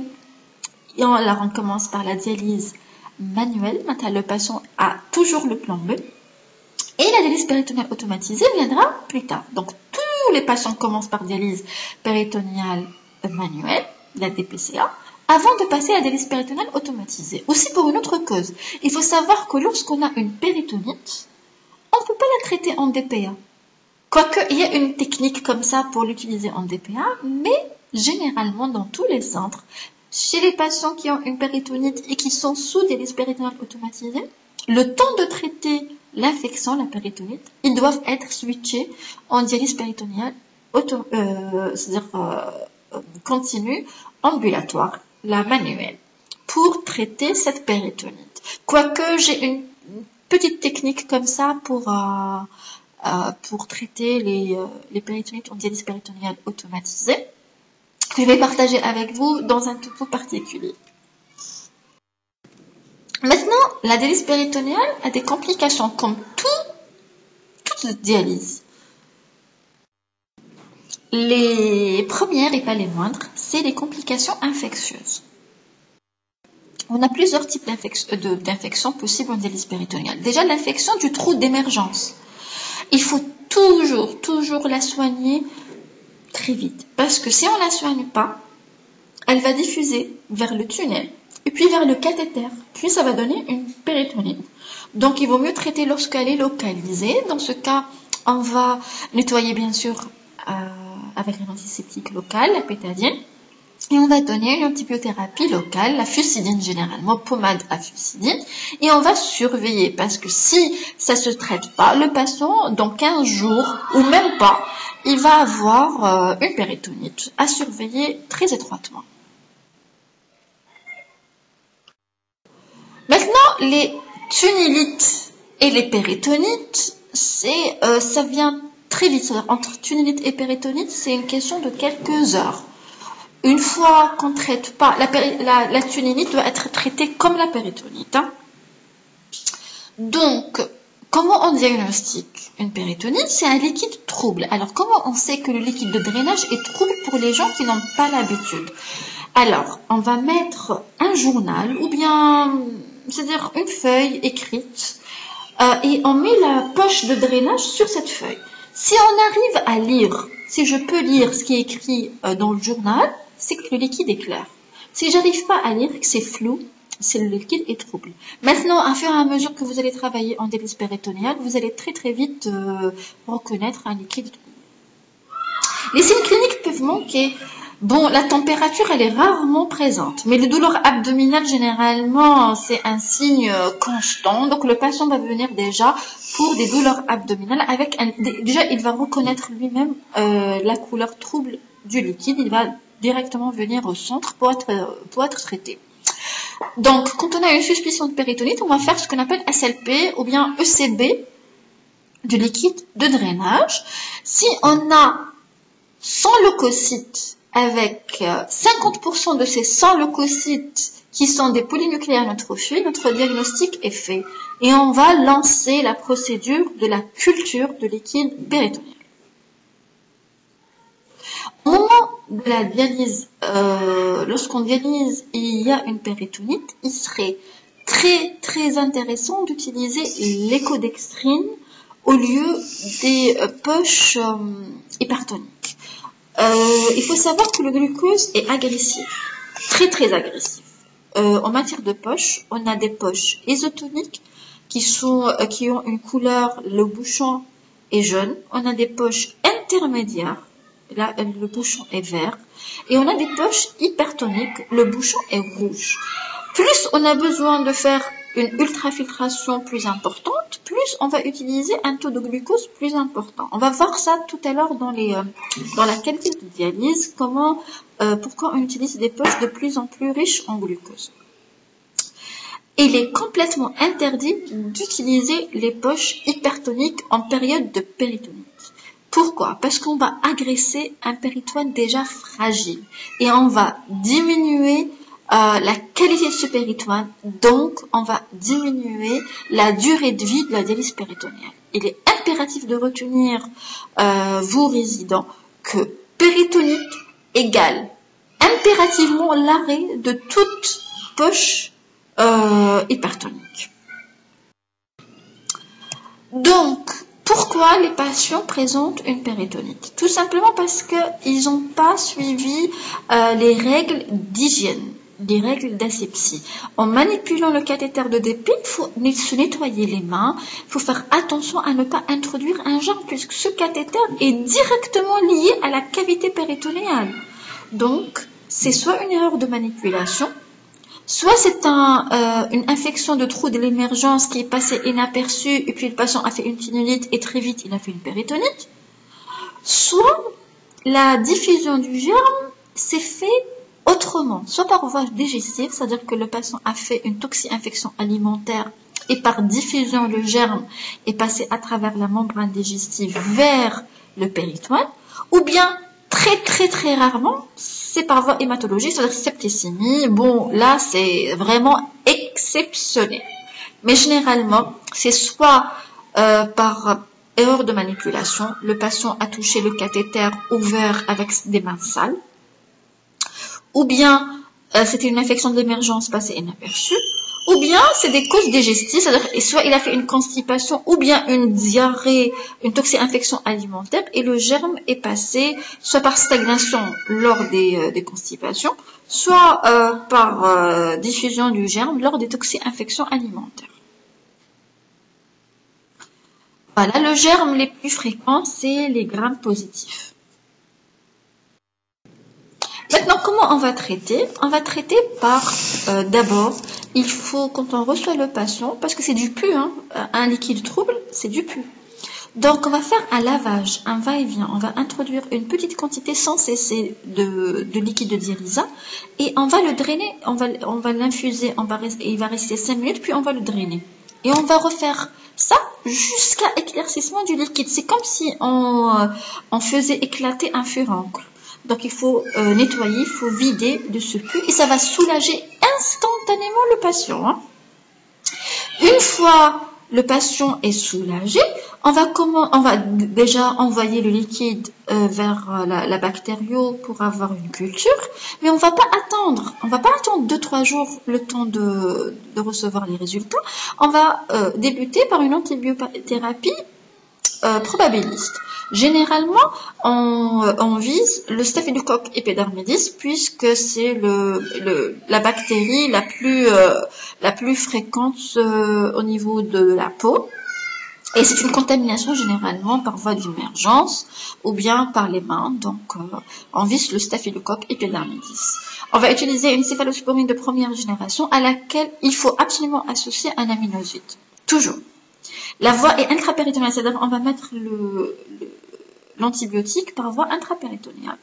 S1: Et alors on commence par la dialyse manuelle. Maintenant le patient a toujours le plan B. Et la dialyse péritonéale automatisée viendra plus tard. Donc tous les patients commencent par dialyse péritonéale manuelle, la DPCA, avant de passer à la dialyse péritonéale automatisée. Aussi pour une autre cause. Il faut savoir que lorsqu'on a une péritonite, on ne peut pas la traiter en DPA. Quoique, il y a une technique comme ça pour l'utiliser en DPA, mais généralement dans tous les centres, chez les patients qui ont une péritonite et qui sont sous dialyse péritonéale automatisée, le temps de traiter l'infection, la péritonite, ils doivent être switchés en dialyse péritonéale continue, ambulatoire, la manuelle, pour traiter cette péritonite. Quoique j'ai une petite technique comme ça pour traiter les péritonites en dialyse péritonéale automatisée, que je vais partager avec vous dans un topo particulier. Maintenant, la dialyse péritonéale a des complications comme toute dialyse. Les premières et pas les moindres, c'est les complications infectieuses. On a plusieurs types d'infections possibles en dialyse péritonéale. Déjà, l'infection du trou d'émergence. Il faut toujours la soigner très vite. Parce que si on ne la soigne pas, elle va diffuser vers le tunnel et puis vers le cathéter. Puis ça va donner une péritonite. Donc il vaut mieux traiter lorsqu'elle est localisée. Dans ce cas, on va nettoyer bien sûr avec un antiseptique local, la pétadine. Et on va donner une antibiothérapie locale, la fusidine généralement, pommade à fusidine. Et on va surveiller parce que si ça se traite pas, le patient, dans 15 jours ou même pas, il va avoir une péritonite à surveiller très étroitement. Maintenant, les tunnelites et les péritonites, ça vient très vite. Entre tunnelite et péritonite, c'est une question de quelques heures. Une fois qu'on ne traite pas, la tunnelite doit être traitée comme la péritonite. Donc, comment on diagnostique une péritonite? C'est un liquide trouble. Alors, comment on sait que le liquide de drainage est trouble pour les gens qui n'ont pas l'habitude? Alors, on va mettre un journal ou bien, c'est-à-dire une feuille écrite et on met la poche de drainage sur cette feuille. Si on arrive à lire, si je peux lire ce qui est écrit dans le journal, c'est que le liquide est clair. Si j'arrive pas à lire, que c'est flou, c'est le liquide est trouble. Maintenant, à fur et à mesure que vous allez travailler en dialyse péritonéale, vous allez très vite reconnaître un liquide. Les signes cliniques peuvent manquer. Bon, la température, elle est rarement présente, mais les douleurs abdominales, généralement, c'est un signe constant. Donc, le patient va venir déjà pour des douleurs abdominales avec déjà, il va reconnaître lui-même la couleur trouble du liquide. Il va directement venir au centre pour être traité. Donc, quand on a une suspicion de péritonite, on va faire ce qu'on appelle SLP ou bien ECB du liquide de drainage. Si on a 100 leucocytes avec 50% de ces 100 leucocytes qui sont des polynucléaires neutrophiles, notre diagnostic est fait. Et on va lancer la procédure de la culture de liquide péritonéal. Au moment de la dialyse, lorsqu'on dialyse et il y a une péritonite, il serait très intéressant d'utiliser l'échodextrine au lieu des poches hypertoniques. Il faut savoir que le glucose est agressif, très agressif. En matière de poches, on a des poches isotoniques qui ont une couleur, le bouchon est jaune. On a des poches intermédiaires, là le bouchon est vert. Et on a des poches hypertoniques, le bouchon est rouge. Plus on a besoin de faire une ultrafiltration plus importante, plus on va utiliser un taux de glucose plus important. On va voir ça tout à l'heure dans la qualité de dialyse, pourquoi on utilise des poches de plus en plus riches en glucose. Il est complètement interdit d'utiliser les poches hypertoniques en période de péritonite. Pourquoi? Parce qu'on va agresser un péritoine déjà fragile et on va diminuer la qualité de ce péritoine, donc on va diminuer la durée de vie de la dialyse péritonéale. Il est impératif de retenir, vous résidents, que péritonite égale impérativement l'arrêt de toute poche hypertonique. Donc, pourquoi les patients présentent une péritonite? Tout simplement parce qu'ils n'ont pas suivi les règles d'hygiène, les règles d'asepsie. En manipulant le cathéter de dépit, il faut se nettoyer les mains, il faut faire attention à ne pas introduire un germe puisque ce cathéter est directement lié à la cavité péritonéale. Donc, c'est soit une erreur de manipulation, soit c'est une infection de trou de l'émergence qui est passée inaperçue et puis le patient a fait une sinusite et très vite il a fait une péritonite. Soit la diffusion du germe s'est fait autrement, soit par voie digestive, c'est-à-dire que le patient a fait une toxi-infection alimentaire et par diffusion le germe est passé à travers la membrane digestive vers le péritoine, ou bien très rarement, c'est par voie hématologique, c'est-à-dire septicémie. Bon, là, c'est vraiment exceptionnel. Mais généralement, c'est soit par erreur de manipulation, le patient a touché le cathéter ouvert avec des mains sales, ou bien c'était une infection d'émergence passée inaperçue, ou bien c'est des causes digestives, c'est-à-dire soit il a fait une constipation, ou bien une diarrhée, une toxi-infection alimentaire, et le germe est passé soit par stagnation lors des constipations, soit par diffusion du germe lors des toxi-infections alimentaires. Voilà, le germe les plus fréquents, c'est les grammes positifs. Maintenant, comment on va traiter? On va traiter par, d'abord, il faut, quand on reçoit le patient, parce que c'est du pus, hein, un liquide trouble, c'est du pus. Donc, on va faire un lavage, un va-et-vient. On va introduire une petite quantité sans cesser de liquide de Dirysa et on va le drainer, on va l'infuser, il va rester 5 minutes, puis on va le drainer. Et on va refaire ça jusqu'à éclaircissement du liquide. C'est comme si on faisait éclater un furoncle. Donc, il faut nettoyer, il faut vider de ce pus et ça va soulager instantanément le patient. Hein. Une fois le patient est soulagé, on va déjà envoyer le liquide vers la bactério pour avoir une culture, mais on va pas attendre 2-3 jours le temps de recevoir les résultats. On va débuter par une antibiothérapie probabiliste. Généralement, on vise le Staphylococcus epidermidis puisque c'est la bactérie la plus fréquente au niveau de la peau. Et c'est une contamination généralement par voie d'immergence ou bien par les mains. Donc, on vise le Staphylococcus epidermidis. On va utiliser une céphalosporine de première génération à laquelle il faut absolument associer un aminoside. Toujours. La voie est intrapéritonéale, c'est-à-dire on va mettre l'antibiotique par voie intrapéritonéale.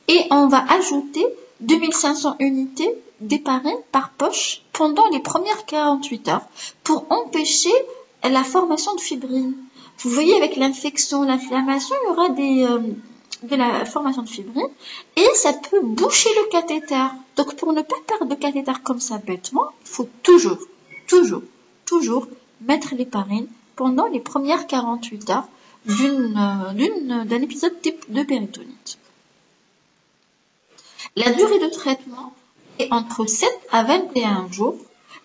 S1: Et on va ajouter 2500 unités d'héparine par poche pendant les premières 48 heures pour empêcher la formation de fibrine. Vous voyez, avec l'infection, l'inflammation, il y aura de la formation de fibrine et ça peut boucher le cathéter. Donc, pour ne pas perdre de cathéter comme ça bêtement, il faut toujours mettre l'héparine pendant les premières 48 heures d'un épisode de péritonite. La durée de traitement est entre 7 à 21 jours.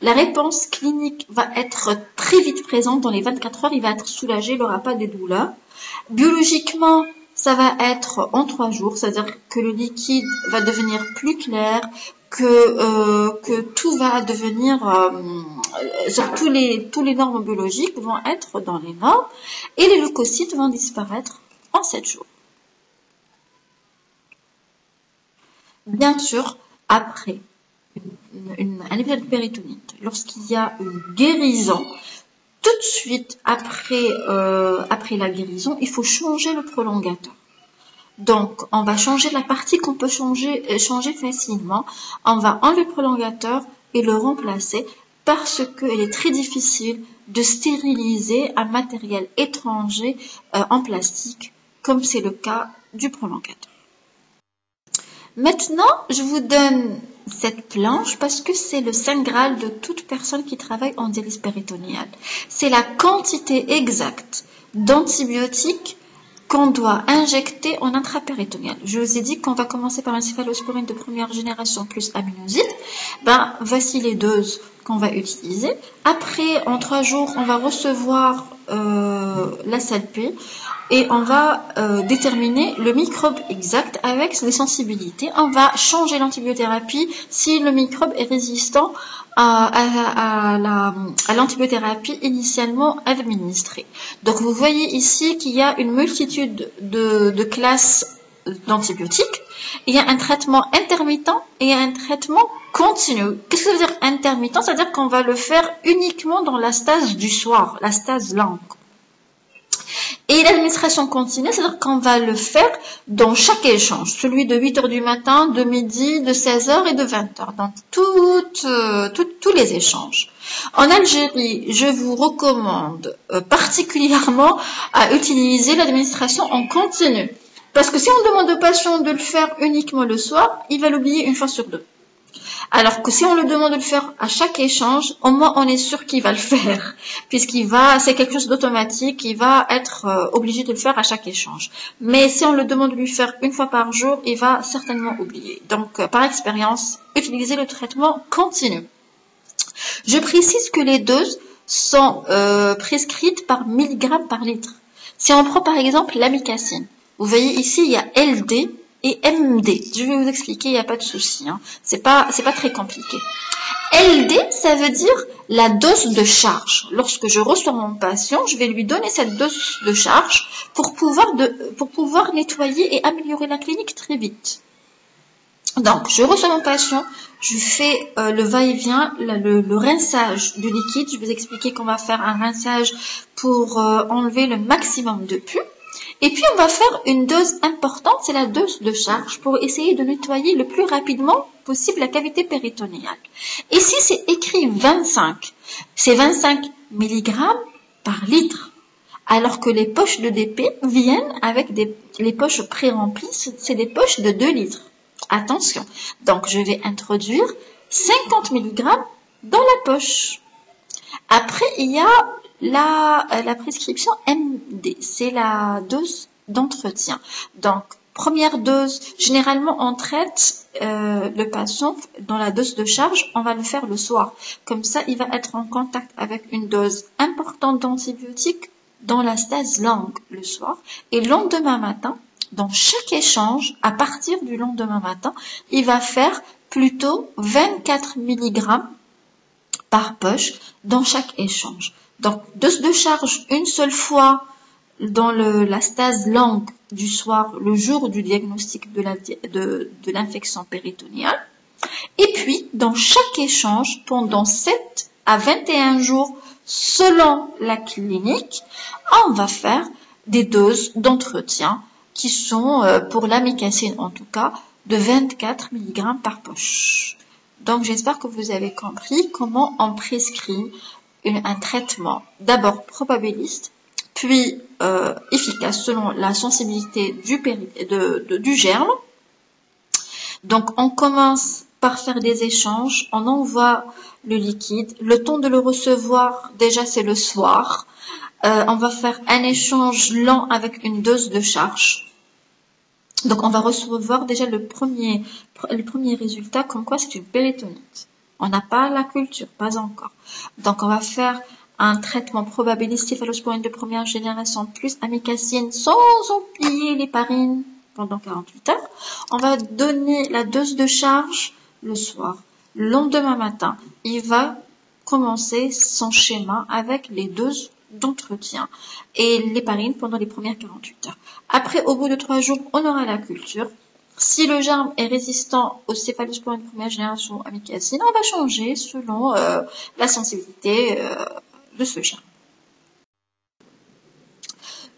S1: La réponse clinique va être très vite présente dans les 24 heures. Il va être soulagé, il n'aura pas de douleurs. Biologiquement, ça va être en 3 jours, c'est-à-dire que le liquide va devenir plus clair, que tout va devenir, tous les normes biologiques vont être dans les normes et les leucocytes vont disparaître en 7 jours. Bien sûr, après un épisode de péritonite, lorsqu'il y a une guérison, tout de suite après la guérison, il faut changer le prolongateur. Donc, on va changer la partie qu'on peut changer facilement. On va enlever le prolongateur et le remplacer parce qu'il est très difficile de stériliser un matériel étranger en plastique, comme c'est le cas du prolongateur. Maintenant, je vous donne cette planche parce que c'est le saint graal de toute personne qui travaille en dialyse péritonéale. C'est la quantité exacte d'antibiotiques qu'on doit injecter en intrapéritonéal. Je vous ai dit qu'on va commencer par une céphalosporine de première génération plus aminoside. Voici les doses qu'on va utiliser. Après, en 3 jours, on va recevoir la salpée et on va déterminer le microbe exact avec les sensibilités. On va changer l'antibiothérapie si le microbe est résistant à l'antibiothérapie initialement administrée. Donc vous voyez ici qu'il y a une multitude de classes d'antibiotiques. Il y a un traitement intermittent et un traitement continu. Qu'est-ce que ça veut dire intermittent? C'est-à-dire qu'on va le faire uniquement dans la stase du soir, la stase longue. Et l'administration continue, c'est-à-dire qu'on va le faire dans chaque échange, celui de 8 heures du matin, de midi, de 16 heures et de 20 heures, dans tous les échanges. En Algérie, je vous recommande particulièrement à utiliser l'administration en continu. Parce que si on demande au patient de le faire uniquement le soir, il va l'oublier une fois sur 2. Alors que si on le demande de le faire à chaque échange, au moins on est sûr qu'il va le faire, c'est quelque chose d'automatique, il va être obligé de le faire à chaque échange. Mais si on le demande de lui faire une fois par jour, il va certainement oublier. Donc, par expérience, utilisez le traitement continu. Je précise que les doses sont prescrites par milligramme par litre. Si on prend par exemple l'amicacine, vous voyez ici il y a LD et MD. Je vais vous expliquer, il n'y a pas de souci, hein. C'est pas très compliqué. LD, ça veut dire la dose de charge. Lorsque je reçois mon patient, je vais lui donner cette dose de charge pour pouvoir nettoyer et améliorer la clinique très vite. Donc, je reçois mon patient, je fais le va-et-vient, le rinçage du liquide. Je vais vous expliquer qu'on va faire un rinçage pour enlever le maximum de pus. Et puis, on va faire une dose importante, c'est la dose de charge, pour essayer de nettoyer le plus rapidement possible la cavité péritonéale. Ici, c'est écrit 25. C'est 25 mg par litre. Alors que les poches de DP viennent avec les poches pré-remplies, c'est des poches de 2 litres. Attention, donc je vais introduire 50 mg dans la poche. Après, il y a la prescription MD, c'est la dose d'entretien. Donc, première dose, généralement on traite le patient dans la dose de charge, on va le faire le soir. Comme ça, il va être en contact avec une dose importante d'antibiotiques dans la stase longue le soir. Et le lendemain matin, dans chaque échange, à partir du lendemain matin, il va faire plutôt 24 mg par poche dans chaque échange. Donc, dose de charge une seule fois dans la stase longue du soir, le jour du diagnostic de l'infection péritonéale. Et puis, dans chaque échange, pendant 7 à 21 jours, selon la clinique, on va faire des doses d'entretien qui sont, pour l'amicacine en tout cas, de 24 mg par poche. Donc, j'espère que vous avez compris comment on prescrit un traitement d'abord probabiliste, puis efficace selon la sensibilité du germe. Donc, on commence par faire des échanges, on envoie le liquide, le temps de le recevoir, déjà c'est le soir. On va faire un échange lent avec une dose de charge. Donc, on va recevoir déjà le premier résultat, comme quoi c'est une péritonite. On n'a pas la culture, pas encore. Donc, on va faire un traitement probabiliste céphalosporine de première génération plus amicacine sans oublier l'héparine pendant 48 heures. On va donner la dose de charge le soir. Le lendemain matin, il va commencer son schéma avec les doses d'entretien et l'héparine pendant les premières 48 heures. Après, au bout de 3 jours, on aura la culture. Si le germe est résistant aux céphalosporines de première génération amicacine, on va changer selon la sensibilité de ce germe.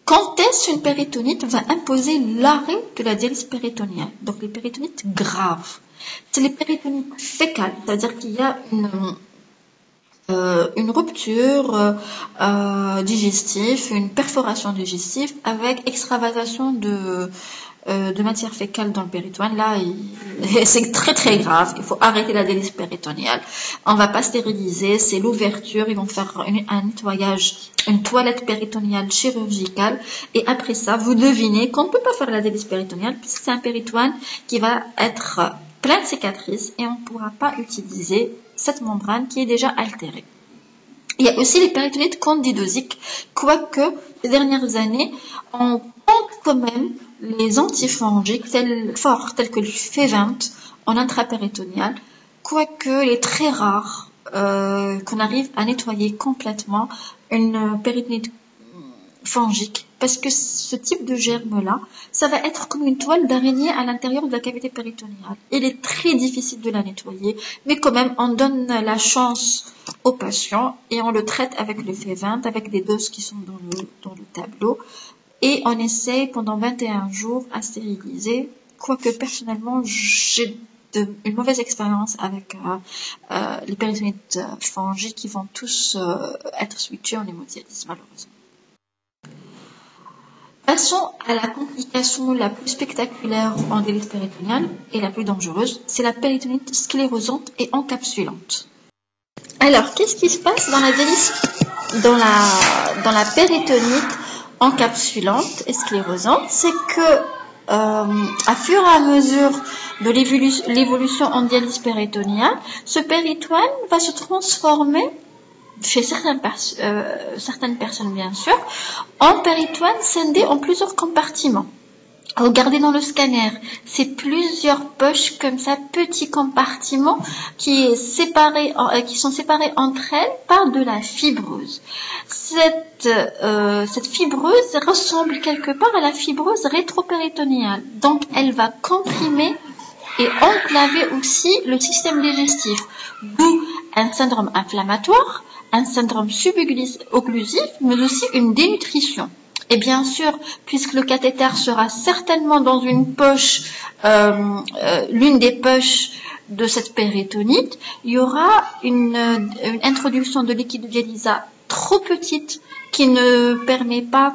S1: Quand est-ce une péritonite va imposer l'arrêt de la dialyse péritonienne? Donc les péritonites graves. C'est les péritonites fécales, c'est-à-dire qu'il y a une rupture digestive, une perforation digestive avec extravasation de matière fécale dans le péritoine. Là, c'est très très grave. Il faut arrêter la dialyse péritoniale. On va pas stériliser, c'est l'ouverture. Ils vont faire un nettoyage, une toilette péritoniale chirurgicale. Et après ça, vous devinez qu'on ne peut pas faire la dialyse péritoniale puisque c'est un péritoine qui va être plein de cicatrices et on ne pourra pas utiliser cette membrane qui est déjà altérée. Il y a aussi les péritonites candidosiques, quoique ces dernières années, on compte quand même les antifongiques forts tels que le F20 en intrapéritonéal, quoique il est très rare qu'on arrive à nettoyer complètement une péritonite fongique, parce que ce type de germe-là, ça va être comme une toile d'araignée à l'intérieur de la cavité péritonéale. Il est très difficile de la nettoyer, mais quand même, on donne la chance au patient et on le traite avec le F20, avec des doses qui sont dans le tableau, et on essaye pendant 21 jours à stériliser, quoique personnellement, j'ai une mauvaise expérience avec les péritonites fongiques qui vont tous être switchés en hémodialyse, malheureusement. Passons à la complication la plus spectaculaire en dialyse péritoniale et la plus dangereuse, c'est la péritonite sclérosante et encapsulante. Alors, qu'est-ce qui se passe dans la dialyse, dans la péritonite encapsulante et sclérosante? C'est que à fur et à mesure de l'évolution en dialyse péritoniale, ce péritoine va se transformer chez certaines personnes bien sûr, en péritoine scindé en plusieurs compartiments. Regardez dans le scanner, c'est plusieurs poches comme ça, petits compartiments qui sont séparés entre elles par de la fibreuse. Cette fibreuse ressemble quelque part à la fibreuse rétropéritonéale. Donc elle va comprimer et enclaver aussi le système digestif, d'où un syndrome inflammatoire, un syndrome subocclusif, mais aussi une dénutrition. Et bien sûr, puisque le cathéter sera certainement dans une poche, l'une des poches de cette péritonite, il y aura une introduction de liquide de dialyse trop petite qui ne permet pas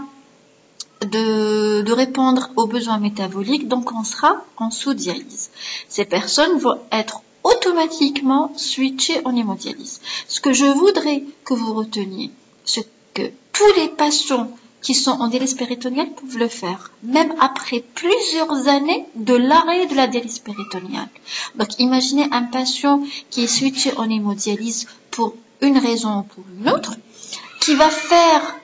S1: de répondre aux besoins métaboliques, donc on sera en sous-dialyse. Ces personnes vont être automatiquement switchées en hémodialyse. Ce que je voudrais que vous reteniez, c'est que tous les patients qui sont en dialyse péritoniale peuvent le faire, même après plusieurs années de l'arrêt de la dialyse péritoniale. Donc imaginez un patient qui est switché en hémodialyse pour une raison ou pour une autre, qui va faire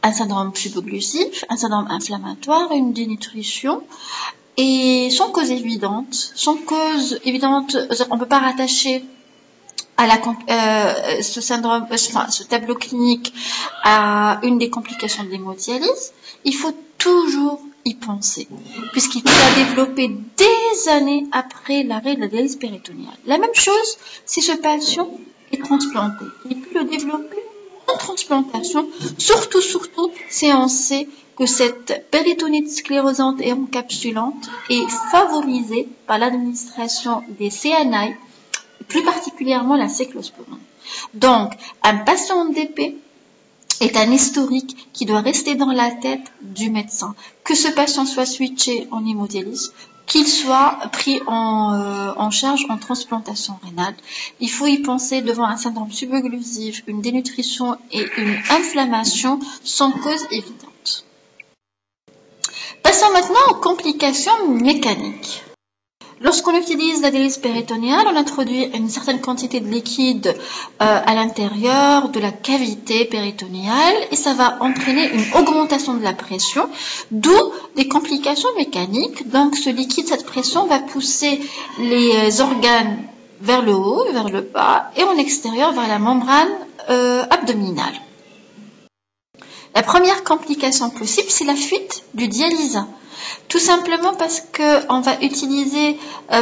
S1: un syndrome subocclusif, un syndrome inflammatoire, une dénutrition, et sans cause évidente, on ne peut pas rattacher à ce tableau clinique à une des complications de l'hémodialyse. Il faut toujours y penser, puisqu'il peut la développer des années après l'arrêt de la dialyse péritoniale. La même chose si ce patient est transplanté. Il peut le développer en transplantation, surtout si on sait que cette péritonite sclérosante et encapsulante est favorisée par l'administration des CNI, plus particulièrement la cyclosporine. Donc, un patient en DP est un historique qui doit rester dans la tête du médecin. Que ce patient soit switché en hémodialyse, qu'il soit pris en charge en transplantation rénale. Il faut y penser devant un syndrome subocclusif, une dénutrition et une inflammation sans cause évidente. Passons maintenant aux complications mécaniques. Lorsqu'on utilise la dialyse péritonéale, on introduit une certaine quantité de liquide à l'intérieur de la cavité péritonéale et ça va entraîner une augmentation de la pression, d'où des complications mécaniques. Donc ce liquide, cette pression va pousser les organes vers le haut, vers le bas et en extérieur vers la membrane abdominale. La première complication possible, c'est la fuite du dialysat. Tout simplement parce qu'on va utiliser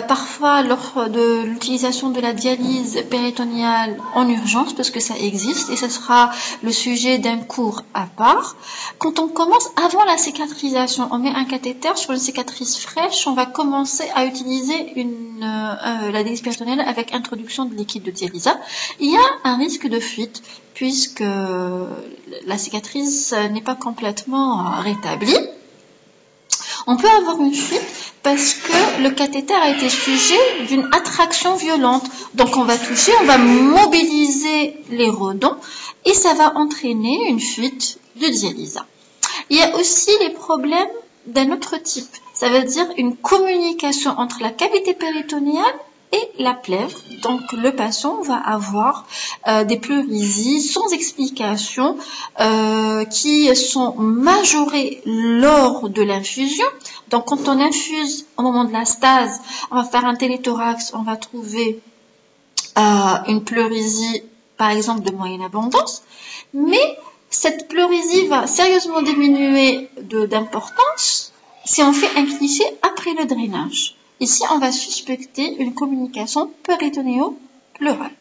S1: parfois lors de l'utilisation de la dialyse péritonéale en urgence, parce que ça existe, et ce sera le sujet d'un cours à part. Quand on commence avant la cicatrisation, on met un cathéter sur une cicatrice fraîche, on va commencer à utiliser la dialyse péritonéale avec introduction de liquide de dialysat. Il y a un risque de fuite, puisque la cicatrice n'est pas complètement rétablie. On peut avoir une fuite parce que le cathéter a été sujet d'une attraction violente. Donc on va toucher, on va mobiliser les redons et ça va entraîner une fuite de dialysat. Il y a aussi les problèmes d'un autre type. Ça veut dire une communication entre la cavité péritonéale et la plèvre. Donc le patient va avoir des pleurésies sans explication qui sont majorées lors de l'infusion. Donc quand on infuse au moment de la stase, on va faire un téléthorax, on va trouver une pleurésie par exemple de moyenne abondance, mais cette pleurésie va sérieusement diminuer d'importance si on fait un cliché après le drainage. Ici, on va suspecter une communication péritonéo-pleurale.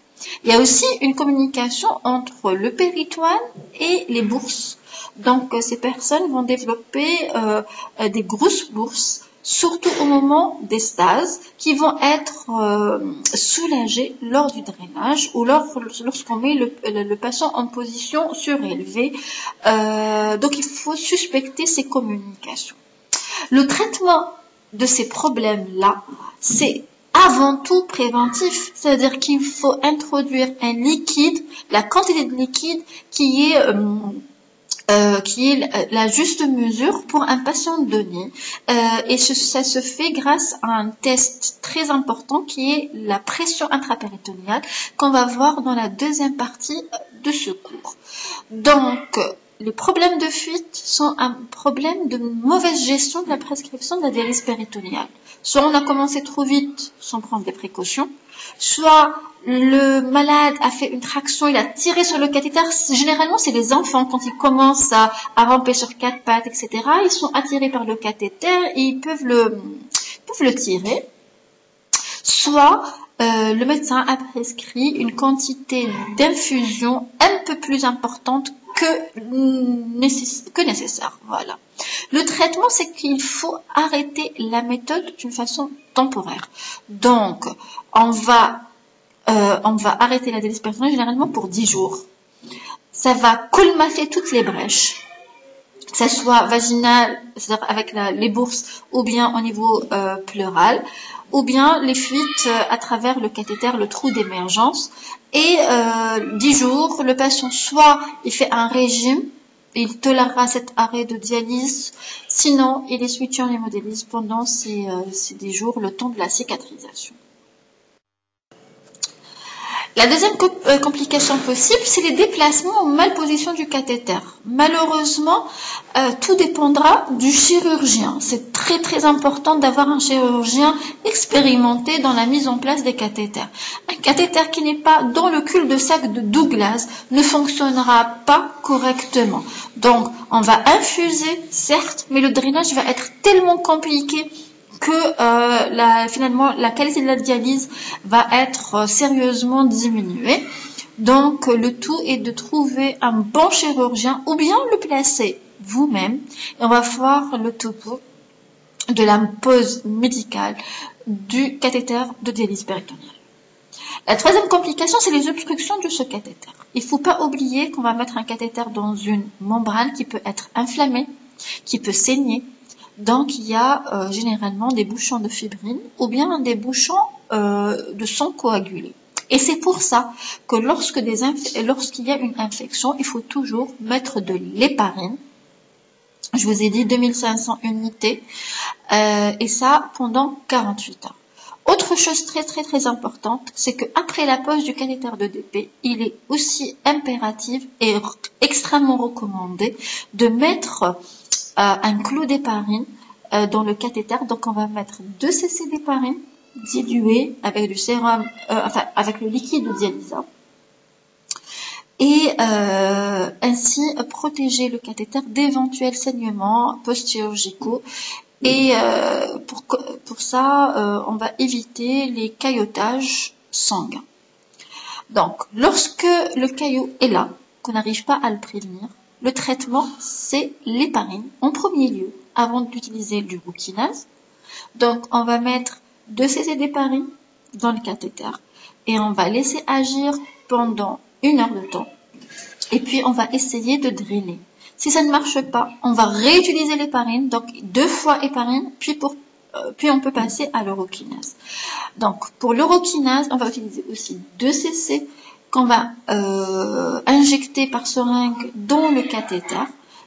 S1: Il y a aussi une communication entre le péritoine et les bourses. Donc, ces personnes vont développer des grosses bourses surtout au moment des stases qui vont être soulagées lors du drainage ou lorsqu'on met le patient en position surélevée. Donc il faut suspecter ces communications. Le traitement de ces problèmes-là, c'est avant tout préventif, c'est-à-dire qu'il faut introduire un liquide, la quantité de liquide qui est la juste mesure pour un patient donné. Et ça se fait grâce à un test très important qui est la pression intrapéritonéale qu'on va voir dans la deuxième partie de ce cours. Donc, les problèmes de fuite sont un problème de mauvaise gestion de la prescription de la dialyse péritonéale. Soit on a commencé trop vite sans prendre des précautions, soit le malade a fait une traction, il a tiré sur le cathéter. Généralement, c'est les enfants, quand ils commencent à ramper sur quatre pattes, etc., ils sont attirés par le cathéter et ils peuvent le tirer. Soit le médecin a prescrit une quantité d'infusion un peu plus importante que nécessaire. Voilà. Le traitement, c'est qu'il faut arrêter la méthode d'une façon temporaire. Donc, on va arrêter la dialyse péritonéale généralement pour 10 jours. Ça va colmater toutes les brèches, que ce soit vaginale, c'est-à-dire avec les bourses, ou bien au niveau pleural, ou bien les fuites à travers le cathéter, le trou d'émergence. Et 10 jours, le patient, soit il fait un régime, il tolérera cet arrêt de dialyse, sinon il est switché en hémodialyse pendant ces 10 jours, le temps de la cicatrisation. La deuxième complication possible, c'est les déplacements en malposition du cathéter. Malheureusement, tout dépendra du chirurgien. C'est très très important d'avoir un chirurgien expérimenté dans la mise en place des cathéters. Un cathéter qui n'est pas dans le cul-de-sac de Douglas ne fonctionnera pas correctement. Donc, on va infuser, certes, mais le drainage va être tellement compliqué que finalement la qualité de la dialyse va être sérieusement diminuée. Donc le tout est de trouver un bon chirurgien ou bien le placer vous-même. Et on va voir le topo de la pose médicale du cathéter de dialyse péritonéale. La troisième complication, c'est les obstructions de ce cathéter. Il ne faut pas oublier qu'on va mettre un cathéter dans une membrane qui peut être inflammée, qui peut saigner. Donc, il y a généralement des bouchons de fibrine ou bien des bouchons de sang coagulé. Et c'est pour ça que lorsqu'il y a une infection, il faut toujours mettre de l'héparine. Je vous ai dit 2500 unités et ça pendant 48 heures. Autre chose très très très importante, c'est qu'après la pose du cathéter de DP, il est aussi impératif et extrêmement recommandé de mettre un clou d'héparine dans le cathéter. Donc on va mettre 2 cc d'héparine diluée avec du sérum, avec le liquide de dialysat, et ainsi protéger le cathéter d'éventuels saignements post-chirurgicaux. Et pour ça, on va éviter les caillotages sanguins. Donc, lorsque le caillot est là, qu'on n'arrive pas à le prévenir, le traitement, c'est l'héparine en premier lieu, avant d'utiliser du rouquinase. Donc, on va mettre 2 cc d'héparine dans le cathéter et on va laisser agir pendant 1 heure de temps. Et puis, on va essayer de drainer. Si ça ne marche pas, on va réutiliser l'héparine, donc 2 fois héparine, puis on peut passer à l'urokinase. Donc, pour l'urokinase, on va utiliser aussi 2 cc qu'on va injecter par seringue dans le cathéter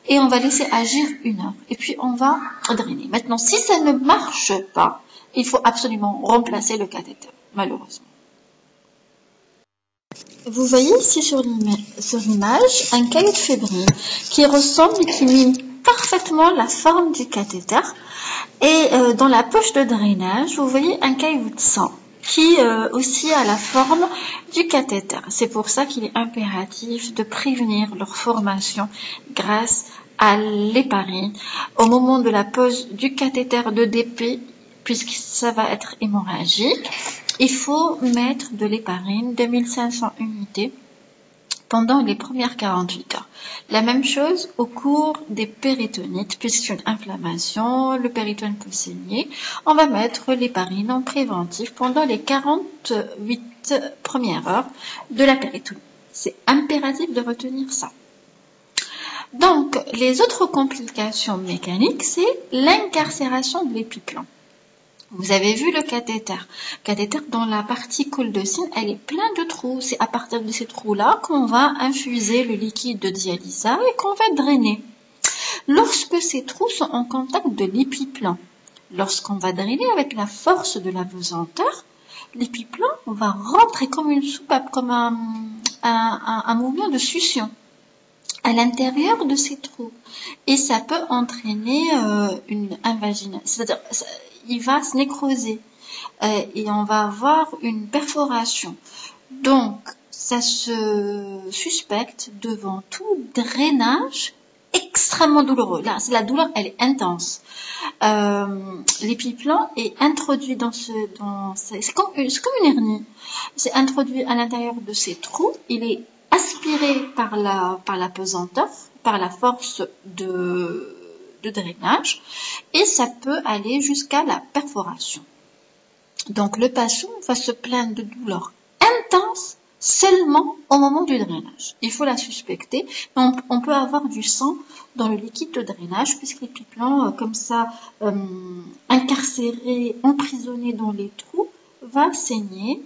S1: et on va laisser agir 1 heure. Et puis, on va drainer. Maintenant, si ça ne marche pas, il faut absolument remplacer le cathéter, malheureusement. Vous voyez ici sur l'image un caillot de fibrine qui ressemble et qui mime parfaitement la forme du cathéter. Et dans la poche de drainage, vous voyez un caillot de sang qui aussi a la forme du cathéter. C'est pour ça qu'il est impératif de prévenir leur formation grâce à l'héparine au moment de la pose du cathéter de DP, puisque ça va être hémorragique. Il faut mettre de l'héparine, 2500 unités, pendant les premières 48 heures. La même chose au cours des péritonites, puisque c'est une inflammation, le péritone peut saigner. On va mettre l'héparine en préventif pendant les 48 premières heures de la péritonite. C'est impératif de retenir ça. Donc, les autres complications mécaniques, c'est l'incarcération de l'épiplan. Vous avez vu le cathéter. Cathéter, dans la partie coldocine, elle est pleine de trous. C'est à partir de ces trous-là qu'on va infuser le liquide de dialyse et qu'on va drainer. Lorsque ces trous sont en contact de l'épiplan, lorsqu'on va drainer avec la force de la pesanteur, l'épiplan va rentrer comme une soupape, comme un mouvement de succion à l'intérieur de ces trous. Et ça peut entraîner une invagination. C'est-à-dire, il va se nécroser et on va avoir une perforation. Donc, ça se suspecte devant tout drainage extrêmement douloureux. Là, la douleur, elle est intense. L'épiplan est introduit c'est comme une hernie. C'est introduit à l'intérieur de ces trous. Il est aspiré par la pesanteur, par la force de drainage, et ça peut aller jusqu'à la perforation. Donc le patient va se plaindre de douleurs intenses seulement au moment du drainage. Il faut la suspecter. On peut avoir du sang dans le liquide de drainage, puisque l'épiplan, comme ça, incarcéré, emprisonné dans les trous, va saigner.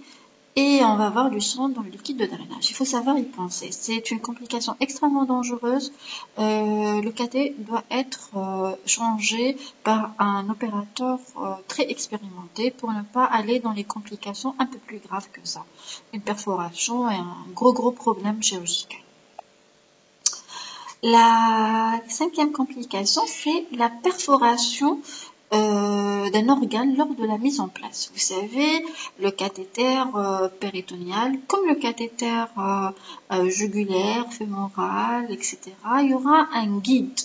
S1: Et on va avoir du sang dans le liquide de drainage. Il faut savoir y penser. C'est une complication extrêmement dangereuse. Le cathé doit être changé par un opérateur très expérimenté pour ne pas aller dans les complications un peu plus graves que ça. Une perforation et un gros problème chirurgical. La 5e complication, c'est la perforation d'un organe lors de la mise en place. Vous savez, le cathéter péritonial, comme le cathéter jugulaire, fémoral, etc., il y aura un guide.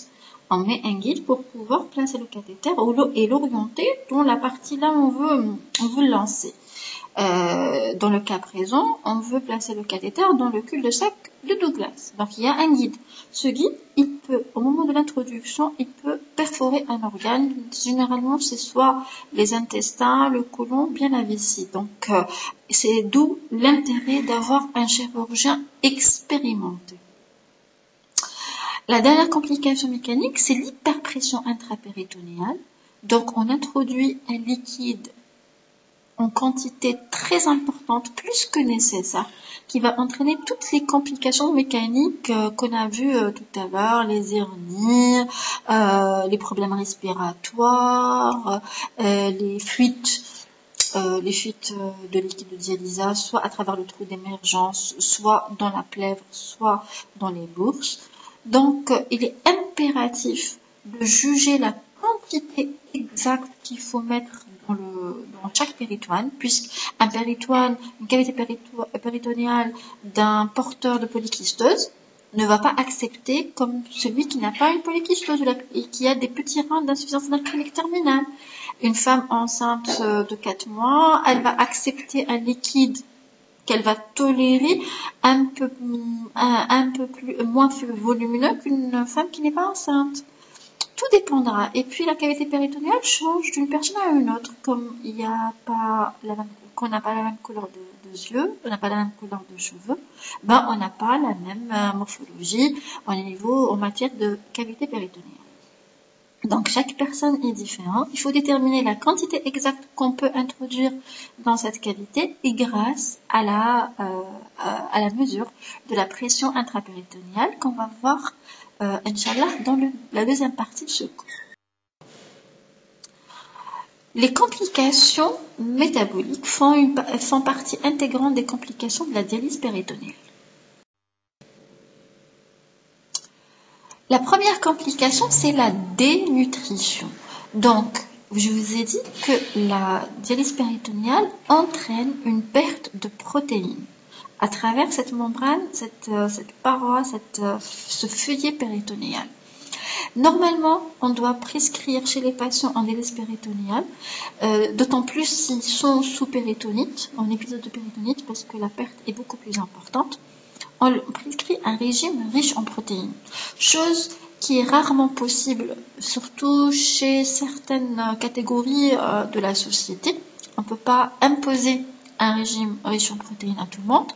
S1: On met un guide pour pouvoir placer le cathéter et l'orienter dans la partie là où on veut le lancer. Dans le cas présent, on veut placer le cathéter dans le cul-de-sac de Douglas. Donc, il y a un guide. Ce guide, il peut, au moment de l'introduction, il peut perforer un organe. Généralement, c'est soit les intestins, le côlon, bien la vessie. Donc, c'est d'où l'intérêt d'avoir un chirurgien expérimenté. La dernière complication mécanique, c'est l'hyperpression intrapéritonéale. Donc, on introduit un liquide en quantité très importante, plus que nécessaire, qui va entraîner toutes les complications mécaniques qu'on a vues tout à l'heure, les hernies, les problèmes respiratoires, les fuites de liquide de dialyse, soit à travers le trou d'émergence, soit dans la plèvre, soit dans les bourses. Donc, il est impératif de juger la quantité exacte qu'il faut mettre dans chaque péritoine, puisqu'un péritoine, une cavité péritonéale d'un porteur de polykystose ne va pas accepter comme celui qui n'a pas une polykystose et qui a des petits reins d'insuffisance rénale chronique terminale. Une femme enceinte de 4 mois, elle va accepter un liquide qu'elle va tolérer un peu moins volumineux qu'une femme qui n'est pas enceinte. Tout dépendra. Et puis la cavité péritonéale change d'une personne à une autre, comme qu'on n'a pas la même couleur de yeux, on n'a pas la même couleur de cheveux, on n'a pas la même morphologie en matière de cavité péritonéale. Donc chaque personne est différente. Il faut déterminer la quantité exacte qu'on peut introduire dans cette cavité et grâce à la mesure de la pression intrapéritonéale qu'on va voir Inch'Allah dans la deuxième partie de ce cours. Les complications métaboliques font partie intégrante des complications de la dialyse péritonéale. La première complication, c'est la dénutrition. Donc, je vous ai dit que la dialyse péritonéale entraîne une perte de protéines à travers cette membrane, cette paroi, ce feuillet péritonéal. Normalement, on doit prescrire chez les patients en dialyse péritonéale, d'autant plus s'ils sont sous péritonite, en épisode de péritonite, parce que la perte est beaucoup plus importante. on prescrit un régime riche en protéines, chose qui est rarement possible, surtout chez certaines catégories de la société. On ne peut pas imposer un régime riche en protéines à tout le monde,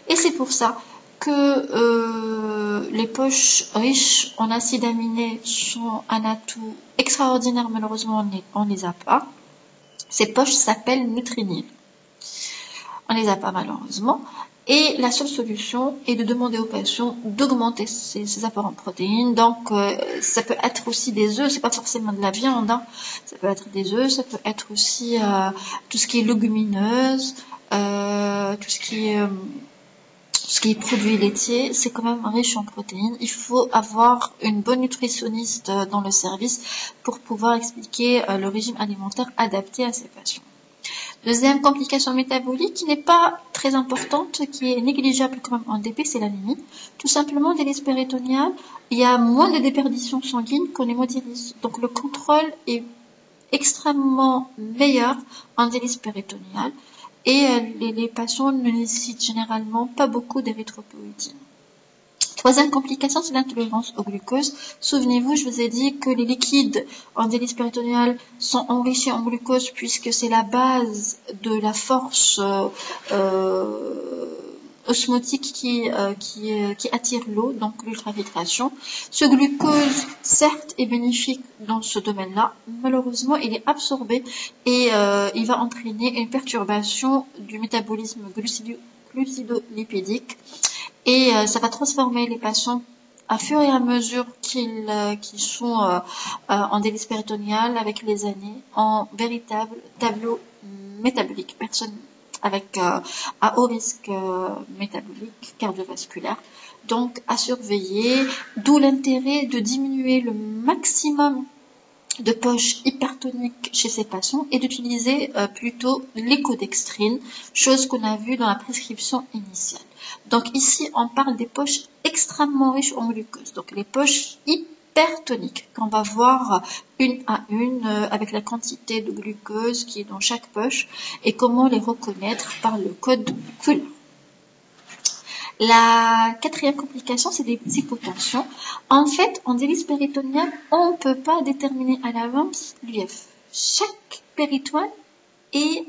S1: et c'est pour ça que les poches riches en acides aminés sont un atout extraordinaire. Malheureusement, on les a pas. Ces poches s'appellent Nutrinil. On les a pas malheureusement. Et la seule solution est de demander aux patients d'augmenter ces apports en protéines. Donc, ça peut être aussi des œufs, c'est pas forcément de la viande, hein. Ça peut être des œufs, ça peut être aussi tout ce qui est légumineuse, tout ce qui est produits laitiers, c'est quand même riche en protéines. Il faut avoir une bonne nutritionniste dans le service pour pouvoir expliquer le régime alimentaire adapté à ces patients. Deuxième complication métabolique qui n'est pas très importante, qui est négligeable quand même en DP, c'est l'anémie. Tout simplement, délice péritonéale, il y a moins de déperdition sanguine qu'en hémodialyse. Donc le contrôle est extrêmement meilleur en délice péritonéale et les patients ne nécessitent généralement pas beaucoup d'érythropoïétine. Troisième complication, c'est l'intolérance au glucose. Souvenez-vous, je vous ai dit que les liquides en délice péritonéale sont enrichis en glucose puisque c'est la base de la force osmotique qui attire l'eau, donc l'ultrafiltration. Ce glucose, certes, est bénéfique dans ce domaine-là. Malheureusement, il est absorbé et il va entraîner une perturbation du métabolisme glucidolipidique. Et ça va transformer les patients à fur et à mesure qu'ils sont en délice péritonéale avec les années en véritable tableau métabolique. Personne avec à haut risque métabolique cardiovasculaire. Donc à surveiller, d'où l'intérêt de diminuer le maximum de poches hypertoniques chez ces patients et d'utiliser plutôt l'échodextrine, chose qu'on a vue dans la prescription initiale. Donc ici, on parle des poches extrêmement riches en glucose, donc les poches hypertoniques qu'on va voir une à une avec la quantité de glucose qui est dans chaque poche et comment les reconnaître par le code couleur. La quatrième complication, c'est des hypotensions. En fait, en délice péritonéale, on ne peut pas déterminer à l'avance l'UF. Chaque péritoine est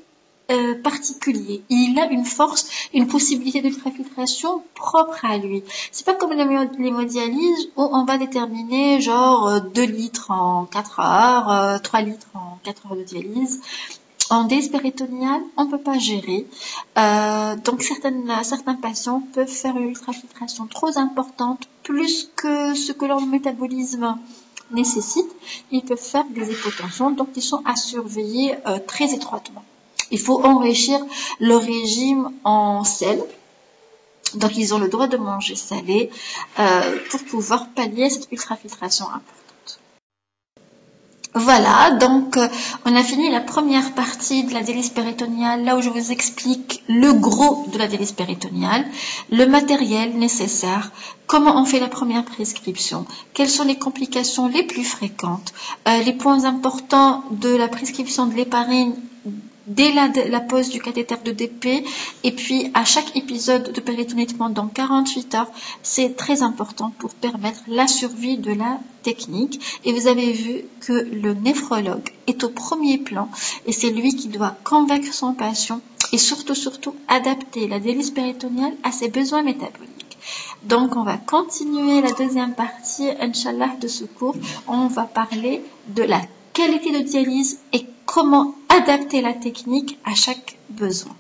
S1: particulier. Il a une force, une possibilité d'ultrafiltration propre à lui. C'est pas comme l'hémodialyse où on va déterminer genre 2 litres en 4 heures, 3 litres en 4 heures de dialyse. En délice péritonéale, on ne peut pas gérer. Donc certains patients peuvent faire une ultrafiltration trop importante, plus que ce que leur métabolisme nécessite. Ils peuvent faire des hypotensions, donc ils sont à surveiller très étroitement. Il faut enrichir le régime en sel. Donc ils ont le droit de manger salé pour pouvoir pallier cette ultrafiltration importante. Voilà, donc on a fini la première partie de la délice péritonéale, là où je vous explique le gros de la délice péritonéale, le matériel nécessaire, comment on fait la première prescription, quelles sont les complications les plus fréquentes, les points importants de la prescription de l'héparine dès la pose du cathéter de DP et puis à chaque épisode de péritonittement dans 48 heures, c'est très important pour permettre la survie de la technique. Et vous avez vu que le néphrologue est au premier plan et c'est lui qui doit convaincre son patient et surtout adapter la délice péritonéale à ses besoins métaboliques. Donc on va continuer la deuxième partie, Inch'Allah, de ce cours. On va parler de la qualité de dialyse et comment adapter la technique à chaque besoin.